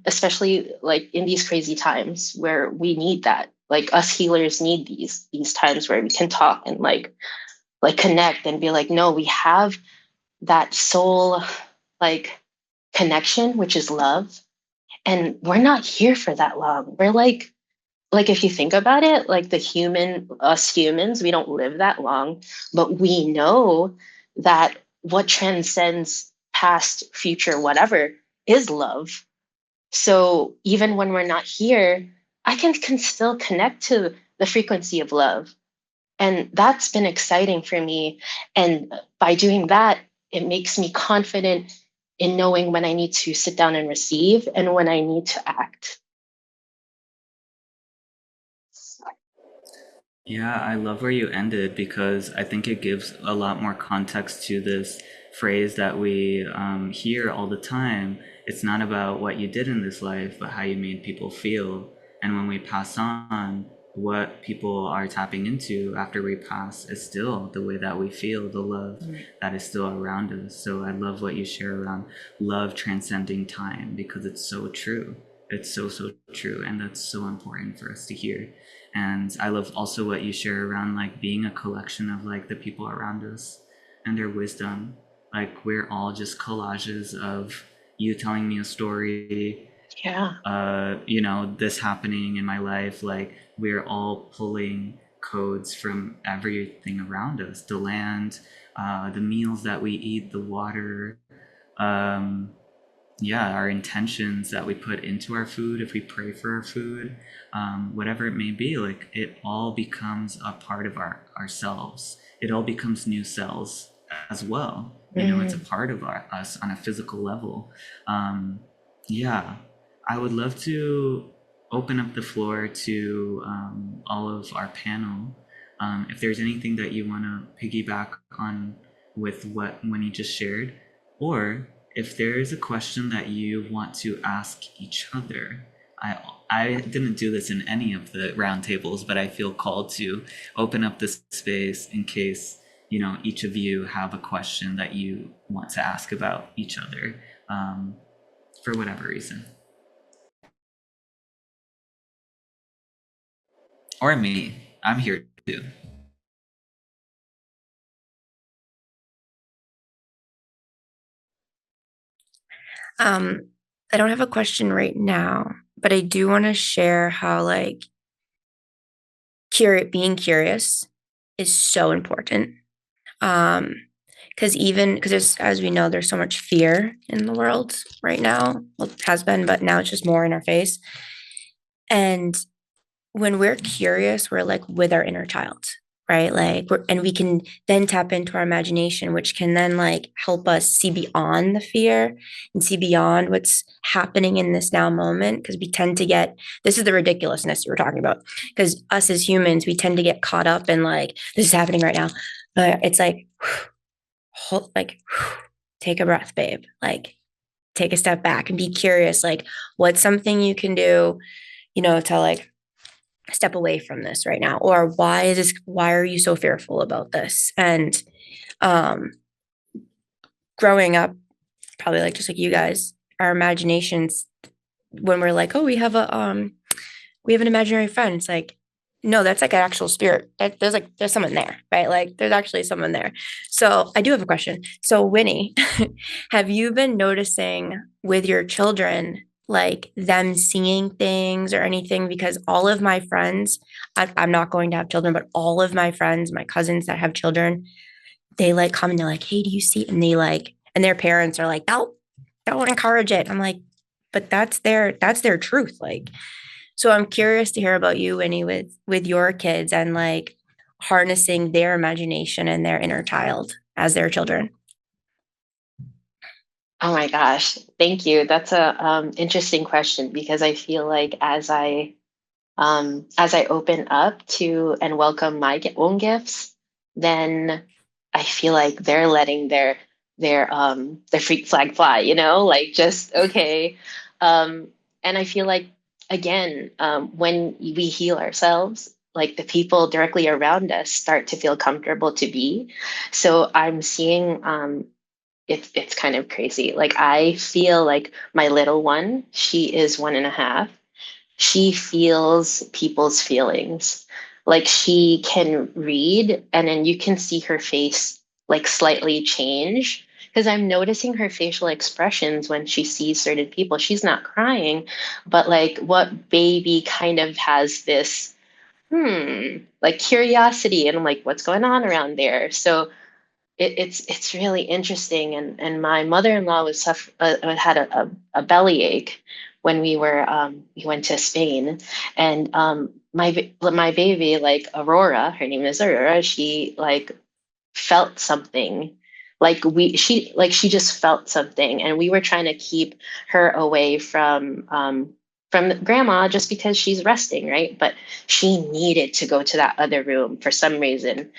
Especially like in these crazy times where we need that. Like us healers need these times where we can talk and like connect and be like, no, we have that soul like connection, which is love. And we're not here for that long. We're like if you think about it, like us humans, we don't live that long, but we know that what transcends past, future, whatever is love. So even when we're not here, I can still connect to the frequency of love. And that's been exciting for me. And by doing that, it makes me confident in knowing when I need to sit down and receive and when I need to act.
Yeah, I love where you ended because I think it gives a lot more context to this phrase that we hear all the time. It's not about what you did in this life, but how you made people feel. And when we pass on, what people are tapping into after we pass is still the way that we feel, the love that is still around us. So I love what you share around love transcending time because it's so true. It's so, so true. And that's so important for us to hear. And I love also what you share around like being a collection of like the people around us and their wisdom. Like we're all just collages of you telling me a story,
Yeah.
this happening in my life. Like we're all pulling codes from everything around us, the land, the meals that we eat, the water, um, yeah, our intentions that we put into our food, if we pray for our food, whatever it may be, like it all becomes a part of ourselves. It all becomes new cells as well. It's a part of us on a physical level. Um, yeah, I would love to open up the floor to all of our panel. If there's anything that you want to piggyback on with what Winnie just shared, or if there is a question that you want to ask each other. I didn't do this in any of the roundtables, but I feel called to open up this space in case each of you have a question that you want to ask about each other, for whatever reason, or me. I'm here too.
I don't have a question right now, but I do want to share how like being curious is so important. Because as we know, there's so much fear in the world right now. Well, it has been, but now it's just more in our face. And when we're curious, we're like with our inner child. right? Like, and we can then tap into our imagination, which can then like help us see beyond the fear and see beyond what's happening in this now moment. Because we tend to get, this is the ridiculousness you were talking about. Because us as humans, we tend to get caught up in like, this is happening right now. But it's like, hold, like, take a breath, babe. Like, take a step back and be curious. Like, what's something you can do, to like step away from this right now? Or why are you so fearful about this? And um growing up, probably like just like you guys, our imaginations, when we're like, oh, we have an imaginary friend, it's like, no, that's like an actual spirit. There's someone there, right? Like there's actually someone there. So I do have a question. So Winnie, have you been noticing with your children, like them seeing things or anything? Because all of my friends, I'm not going to have children, but all of my friends, my cousins that have children, they like come and they're like, hey, do you see? And they like, and their parents are like, don't encourage it. I'm like, but that's their truth. Like, so I'm curious to hear about you, Winnie, with your kids and like harnessing their imagination and their inner child as their children.
Oh my gosh, thank you. That's a interesting question because I feel like as I open up to and welcome my own gifts, then I feel like they're letting their freak flag fly, like just okay. And I feel like again, when we heal ourselves, like the people directly around us start to feel comfortable to be. So I'm seeing it's kind of crazy. Like I feel like my little one, she is 1.5, she feels people's feelings. Like she can read, and then you can see her face like slightly change. Because I'm noticing her facial expressions when she sees certain people. She's not crying, but like what baby kind of has this, like curiosity, and I'm like, what's going on around there? So it's really interesting. And my mother-in-law had a belly ache when we went to Spain, and my baby, like Aurora, her name is Aurora, she like felt something, like she just felt something, and we were trying to keep her away from grandma just because she's resting, right? But she needed to go to that other room for some reason,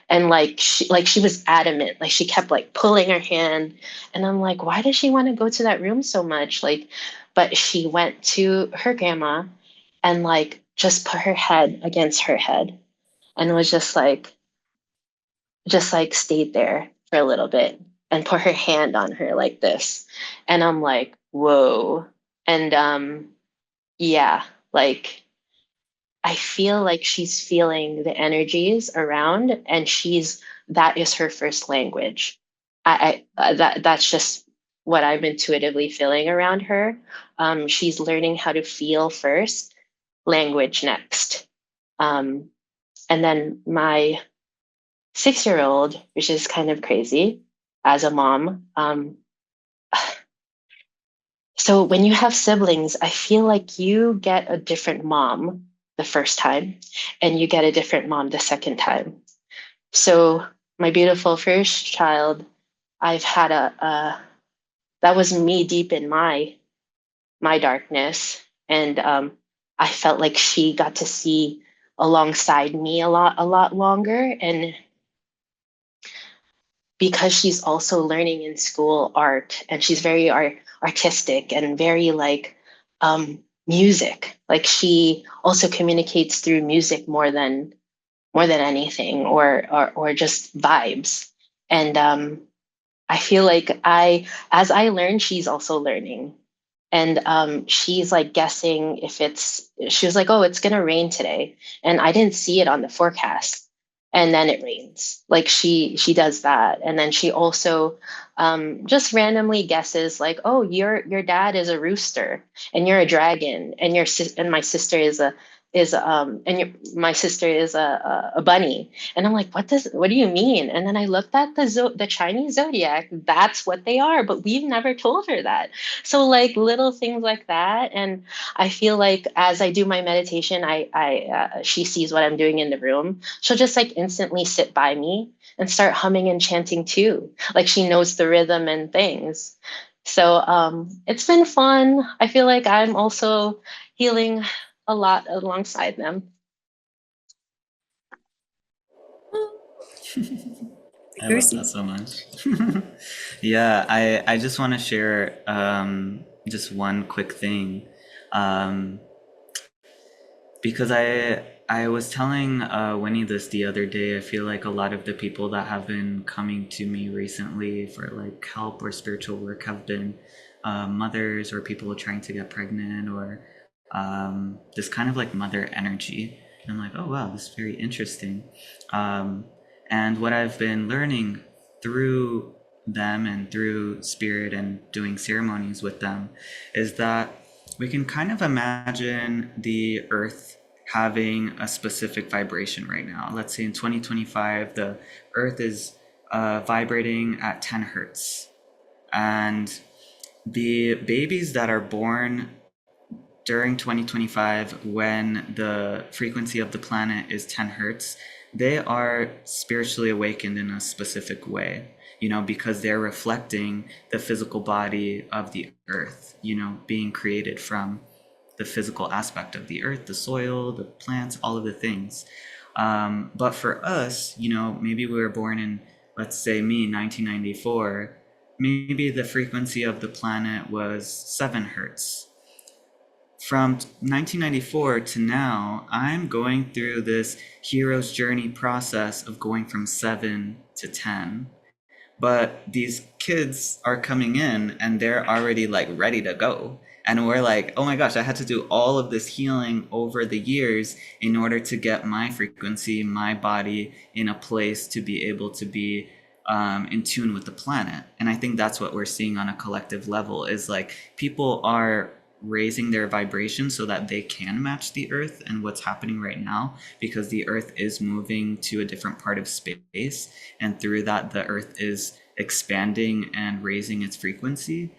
and like she was adamant, like she kept like pulling her hand, and I'm like, why does she want to go to that room so much? Like, but she went to her grandma and like just put her head against her head and was just like stayed there for a little bit and put her hand on her like this, and I'm like, whoa. And yeah, like I feel like she's feeling the energies around, and that is her first language. That's just what I'm intuitively feeling around her. She's learning how to feel first, language next. Um, and then my 6-year old, which is kind of crazy as a mom. So when you have siblings, I feel like you get a different mom the first time, and you get a different mom the second time. So my beautiful first child, I've had that was me deep in my darkness, and I felt like she got to see alongside me a lot longer, and because she's also learning in school art, and she's very artistic and very like music, like she also communicates through music more than anything, or just vibes. And I feel like as I learn, she's also learning. And she's like guessing if she was like, oh, it's gonna rain today, and I didn't see it on the forecast, and then it rains. Like she does that. And then she also just randomly guesses like, oh, your dad is a rooster, and you're a dragon, and my sister my sister is a bunny, and I'm like, what do you mean? And then I looked at the Chinese zodiac. That's what they are, but we've never told her that. So like little things like that. And I feel like as I do my meditation, she sees what I'm doing in the room. She'll just like instantly sit by me and start humming and chanting too, like she knows the rhythm and things. So it's been fun. I feel like I'm also healing a lot alongside them.
I love that so much. Yeah, I just want to share just one quick thing. Um, because I was telling Winnie this the other day. I feel like a lot of the people that have been coming to me recently for like help or spiritual work have been mothers or people trying to get pregnant or this kind of like mother energy. And I'm like, oh wow, this is very interesting. And what I've been learning through them and through spirit and doing ceremonies with them is that we can kind of imagine the earth having a specific vibration right now. Let's say in 2025, the earth is vibrating at 10 hertz. And the babies that are born during 2025, when the frequency of the planet is 10 hertz, they are spiritually awakened in a specific way, because they're reflecting the physical body of the earth, being created from the physical aspect of the earth, the soil, the plants, all of the things. But for us, maybe we were born in, let's say me, 1994, maybe the frequency of the planet was 7 hertz. From 1994 to now, I'm going through this hero's journey process of going from 7 to 10. But these kids are coming in and they're already like ready to go. And we're like, oh my gosh, I had to do all of this healing over the years in order to get my frequency, my body in a place to be able to be in tune with the planet. And I think that's what we're seeing on a collective level is like people are raising their vibration so that they can match the earth and what's happening right now, because the earth is moving to a different part of space, and through that the earth is expanding and raising its frequency,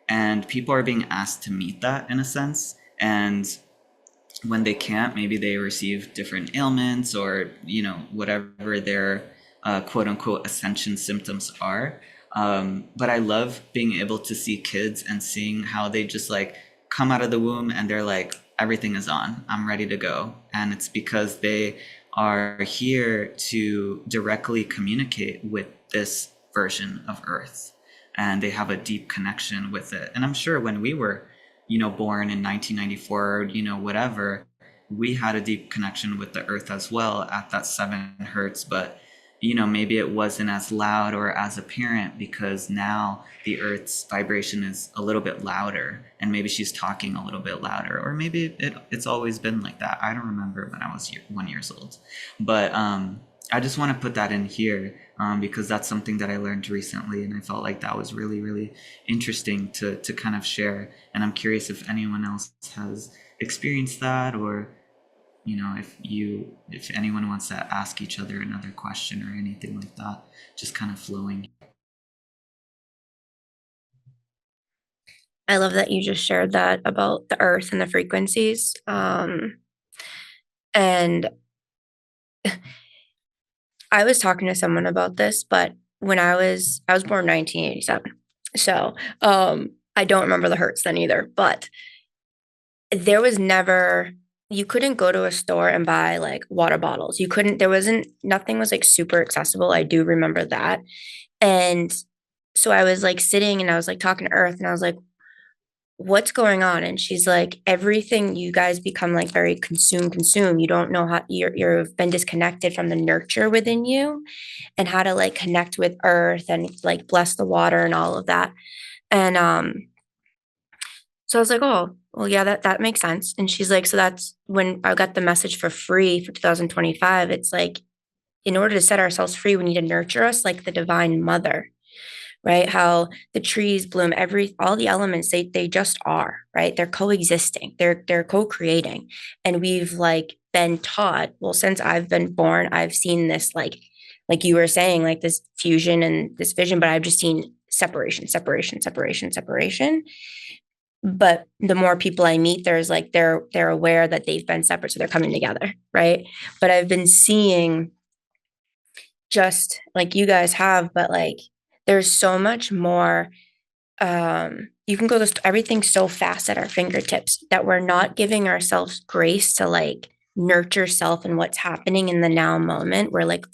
and people are being asked to meet that in a sense. And when they can't, maybe they receive different ailments or whatever their quote unquote ascension symptoms are. But I love being able to see kids and seeing how they just like come out of the womb and they're like, everything is on, I'm ready to go. And it's because they are here to directly communicate with this version of earth, and they have a deep connection with it. And I'm sure when we were born in 1994, whatever, we had a deep connection with the earth as well at that 7 hertz. But maybe it wasn't as loud or as apparent because now the earth's vibration is a little bit louder, and maybe she's talking a little bit louder, or maybe it's always been like that. I don't remember when I was 1 year old. But I just want to put that in here because that's something that I learned recently, and I felt like that was really, really interesting to kind of share. And I'm curious if anyone else has experienced that, or if anyone wants to ask each other another question or anything like that, just kind of flowing.
I love that you just shared that about the earth and the frequencies. And I was talking to someone about this, but when I was born 1987. So I don't remember the hertz then either, but there was never, you couldn't go to a store and buy like water bottles. Nothing was like super accessible. I do remember that. And so I was like sitting and I was like talking to Earth and I was like, what's going on? And she's like, everything, you guys become like very consume. You don't know how you've been disconnected from the nurture within you and how to like connect with Earth and like bless the water and all of that. And so I was like, oh, well, yeah, that makes sense. And she's like, so that's when I got the message for free for 2025. It's like, in order to set ourselves free, we need to nurture us like the divine mother. right? How the trees bloom, all the elements, they just are, right? They're coexisting, they're co-creating. And we've like been taught, well, since I've been born, I've seen this like you were saying, like this fusion and this vision, but I've just seen separation, separation, separation, separation. But the more people I meet, there's like they're aware that they've been separate, so they're coming together, right? But I've been seeing, just like you guys have, but like there's so much more. You can go this, everything's so fast at our fingertips that we're not giving ourselves grace to like nurture self and what's happening in the now moment. We're like,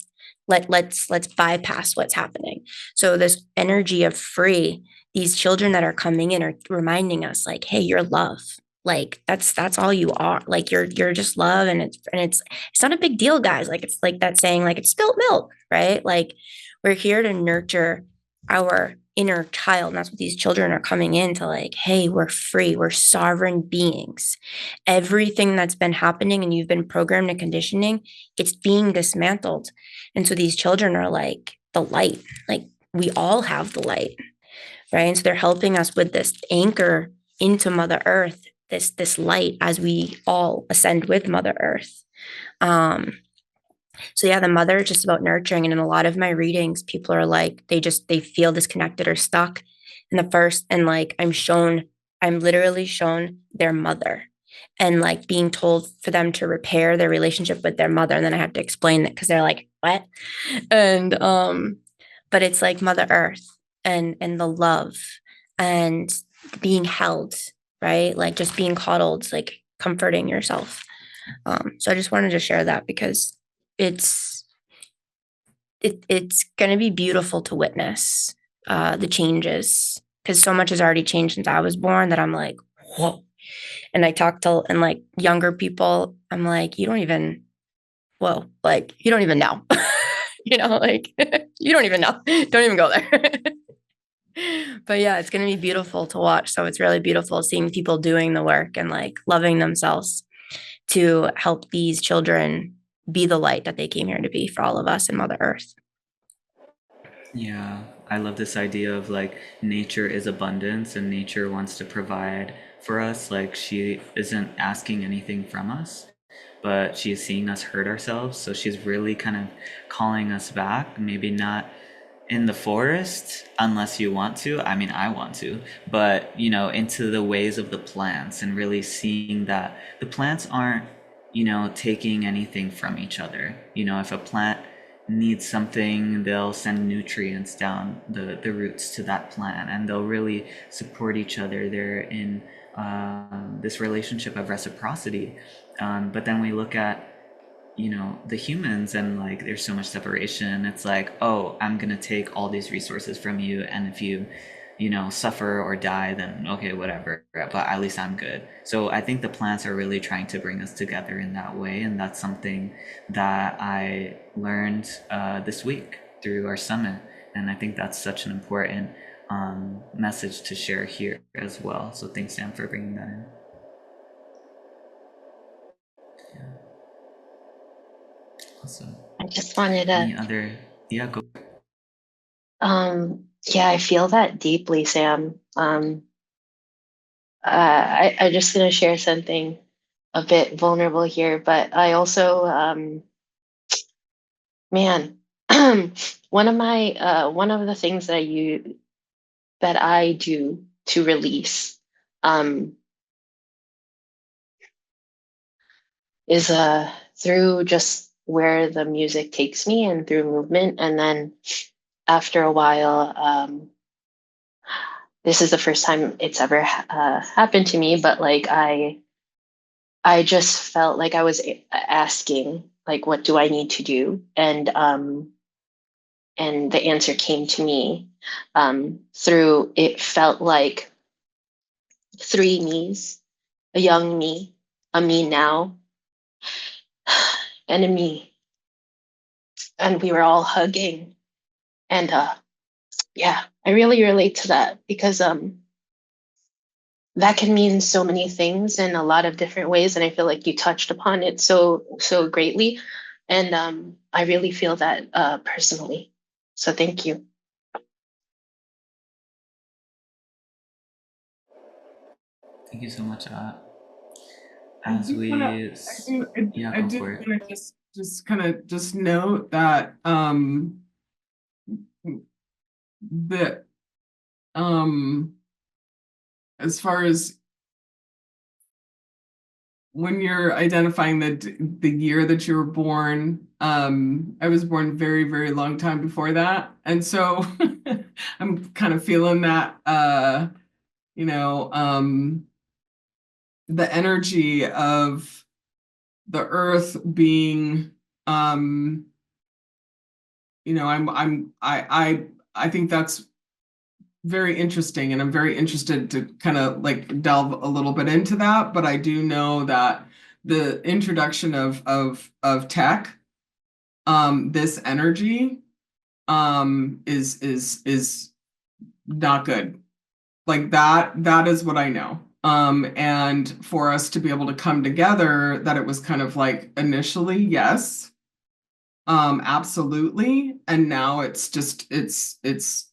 let's bypass what's happening. So this energy of free, these children that are coming in are reminding us like, hey, you're love. Like that's all you are. Like you're just love. And it's not a big deal, guys. Like it's like that saying, like it's spilt milk, right? Like we're here to nurture our inner child. And that's what these children are coming in to, like, hey, we're free, we're sovereign beings. Everything that's been happening and you've been programmed and conditioning, it's being dismantled. And so these children are like the light, like we all have the light, right? And so they're helping us with this anchor into Mother Earth, this light as we all ascend with Mother Earth. So yeah, the mother is just about nurturing. And in a lot of my readings, people are like, they feel disconnected or stuck in the first, and like I'm literally shown their mother and like being told for them to repair their relationship with their mother. And then I have to explain it because they're like, what? And but it's like Mother Earth and the love and being held, right? Like just being coddled, like comforting yourself. So I just wanted to share that because it's it's going to be beautiful to witness the changes, because so much has already changed since I was born that I'm like, whoa. And I talk to and like younger people, I'm like, you don't even, whoa, like you don't even know, like you don't even know, don't even go there. But yeah, it's going to be beautiful to watch. So it's really beautiful seeing people doing the work and like loving themselves to help these children be the light that they came here to be for all of us and Mother Earth.
Yeah, I love this idea of like nature is abundance and nature wants to provide for us. Like she isn't asking anything from us, but she's seeing us hurt ourselves. So she's really kind of calling us back. Maybe not in the forest unless you want to. I mean, I want to, but into the ways of the plants and really seeing that the plants aren't, taking anything from each other. If a plant needs something, they'll send nutrients down the roots to that plant, and they'll really support each other. They're in this relationship of reciprocity. But then we look at the humans, and like there's so much separation. It's like, oh, I'm gonna take all these resources from you, and if you suffer or die, then okay, whatever, but at least I'm good. So I think the plants are really trying to bring us together in that way, and that's something that I learned this week through our summit. And I think that's such an important message to share here as well. So thanks, Sam, for bringing that in. Awesome.
I just wanted
Any
to,
other? Yeah, go.
yeah, I feel that deeply, Sam. I just gonna share something a bit vulnerable here, but I also, man, one of the things that I do to release, um, is through just where the music takes me and through movement, and then after a while, this is the first time it's ever happened to me, but like I just felt like I was asking, like, what do I need to do? And the answer came to me through, it felt like three me's: a young me, a me now, and a me. And we were all hugging. And yeah, I really relate to that because that can mean so many things in a lot of different ways. And I feel like you touched upon it so greatly. And I really feel that personally. So thank you.
Thank you so much.
I
As
do want to,
we, yeah,
I
go
do
for it.
want to just kind of just note that that um as far as when you're identifying the year that you were born, I was born very, very long time before that. And so I'm kind of feeling that you know, the energy of the earth being I think that's very interesting, and I'm very interested to kind of like delve a little bit into that. But I do know that the introduction of tech, this energy, is not good. Like that is what I know. And for us to be able to come together, that it was kind of like initially, yes, absolutely, and now it's just it's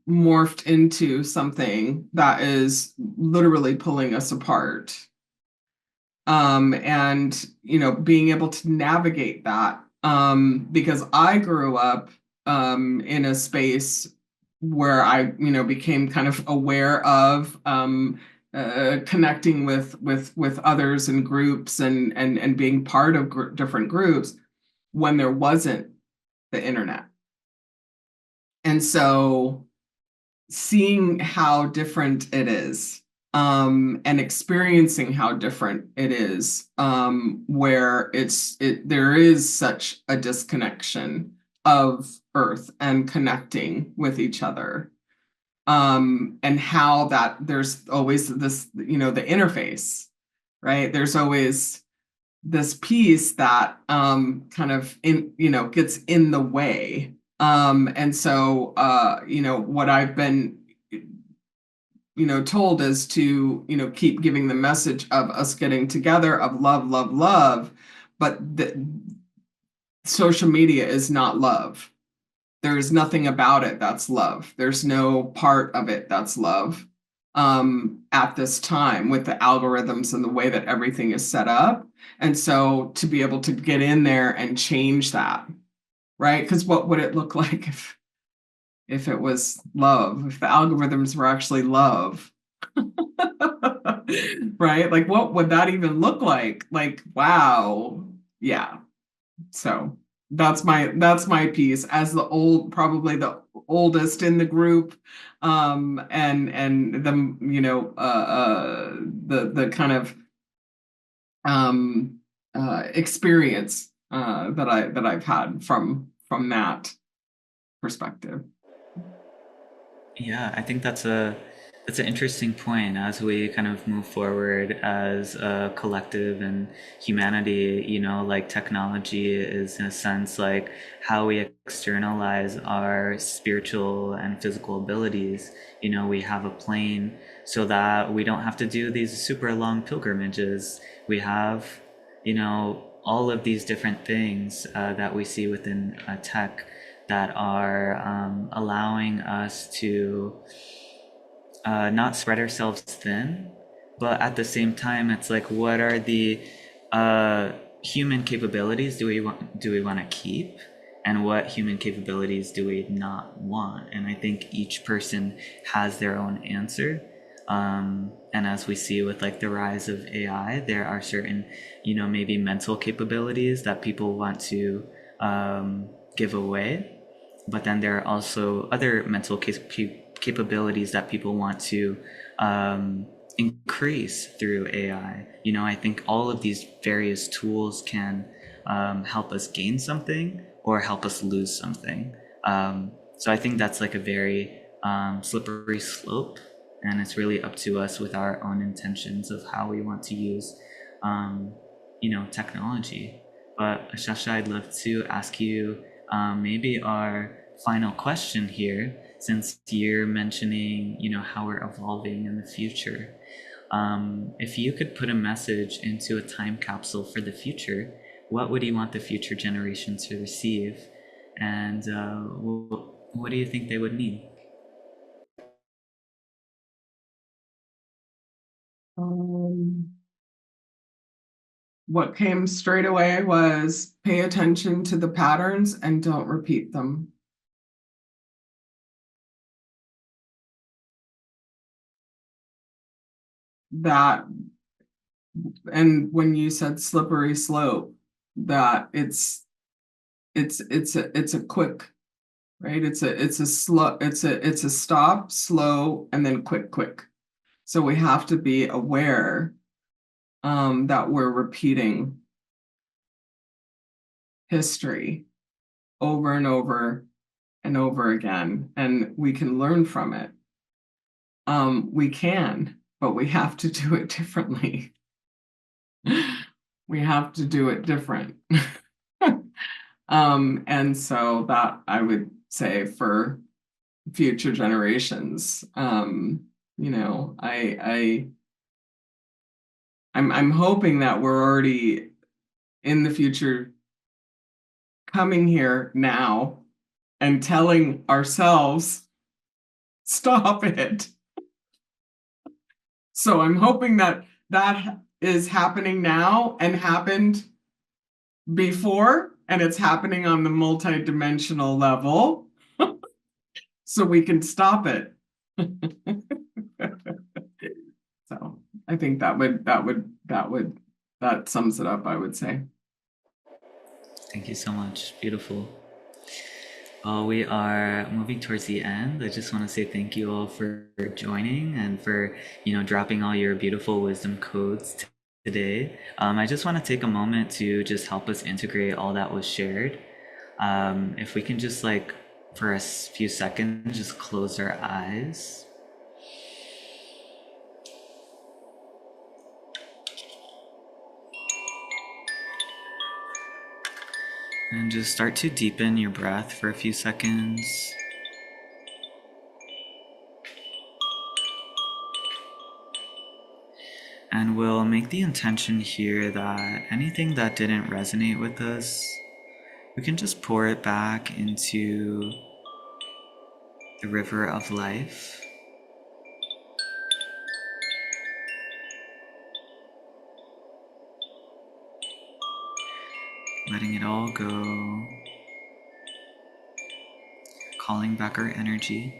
morphed into something that is literally pulling us apart. And being able to navigate that, because I grew up in a space where I became kind of aware of connecting with others and groups, and being part of different groups when there wasn't the internet. And so seeing how different it is, and experiencing how different it is, where there is such a disconnection of earth and connecting with each other, and how that there's always this, the interface, right? There's always this piece that kind of gets in the way. And so what I've been told is to keep giving the message of us getting together, of love, love, love. But social media is not love. There's nothing about it that's love. There's no part of it that's love, at this time, with the algorithms and the way that everything is set up. And so to be able to get in there and change that, right? Because what would it look like if it was love, if the algorithms were actually love? Right? Like, what would that even look like? Like, wow. Yeah. So that's my piece as probably the oldest in the group, and the the kind of experience that I've had from that perspective.
Yeah, I think that's an interesting point as we kind of move forward as a collective and humanity. Like technology is in a sense like how we externalize our spiritual and physical abilities. We have a plane so that we don't have to do these super long pilgrimages. We have, all of these different things that we see within tech that are allowing us to not spread ourselves thin, but at the same time, it's like, what are the uh, human capabilities do we want to keep, and what human capabilities do we not want? And I think each person has their own answer. And as we see with like the rise of AI, there are certain, maybe mental capabilities that people want to give away, but then there are also other mental capabilities that people want to increase through AI. I think all of these various tools can help us gain something or help us lose something. So I think that's like a very slippery slope, and it's really up to us with our own intentions of how we want to use, technology. But Ashesha, I'd love to ask you maybe our final question here, since you're mentioning, how we're evolving in the future. If you could put a message into a time capsule for the future, what would you want the future generations to receive? And what do you think they would need?
what came straight away was pay attention to the patterns and don't repeat them. That, and when you said slippery slope, that it's a quick, right? It's a slow, it's a stop, slow, and then quick. So we have to be aware that we're repeating history over and over and over again, and we can learn from it. We can, but we have to do it differently. We have to do it different. And so that I would say for future generations, you know, I'm hoping that we're already in the future coming here now and telling ourselves, stop it. So I'm hoping that that is happening now and happened before, and it's happening on the multidimensional level, so we can stop it. So I think that sums it up, I would say.
Thank you so much. Beautiful. Well, we are moving towards the end. I just want to say thank you all for joining and for, dropping all your beautiful wisdom codes today. I just want to take a moment to just help us integrate all that was shared. If we can just for a few seconds, just close our eyes. And just start to deepen your breath for a few seconds. And we'll make the intention here that anything that didn't resonate with us, we can just pour it back into the river of life. Letting it all go. Calling back our energy.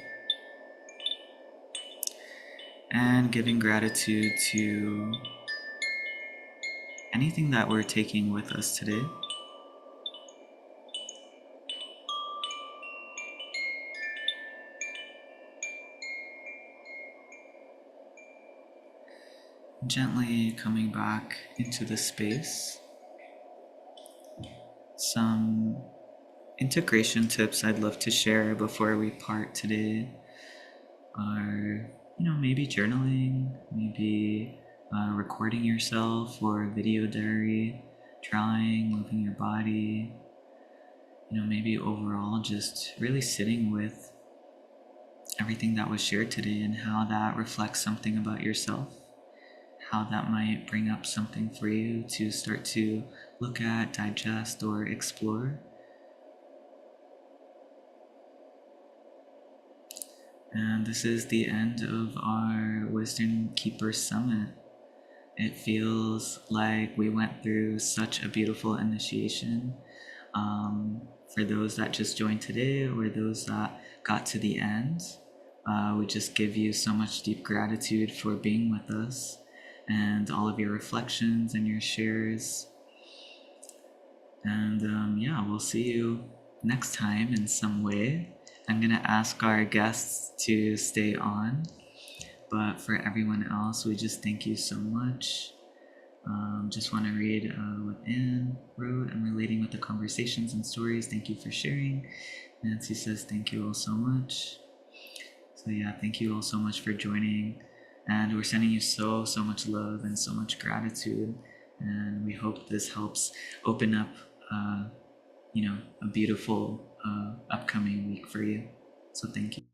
And giving gratitude to anything that we're taking with us today. Gently coming back into the space. Some integration tips I'd love to share before we part today are, maybe journaling, maybe recording yourself or a video diary, drawing, moving your body, maybe overall just really sitting with everything that was shared today and how that reflects something about yourself, how that might bring up something for you to start to look at, digest, or explore. And this is the end of our Wisdom Keeper Summit. It feels like we went through such a beautiful initiation. For those that just joined today or those that got to the end, we just give you so much deep gratitude for being with us and all of your reflections and your shares. And we'll see you next time in some way. I'm going to ask our guests to stay on, but for everyone else, we just thank you so much. Just want to read what Anne wrote. I'm relating with the conversations and stories. Thank you for sharing. Nancy says, thank you all so much. So thank you all so much for joining. And we're sending you so much love and so much gratitude. And we hope this helps open up, a beautiful upcoming week for you. So thank you.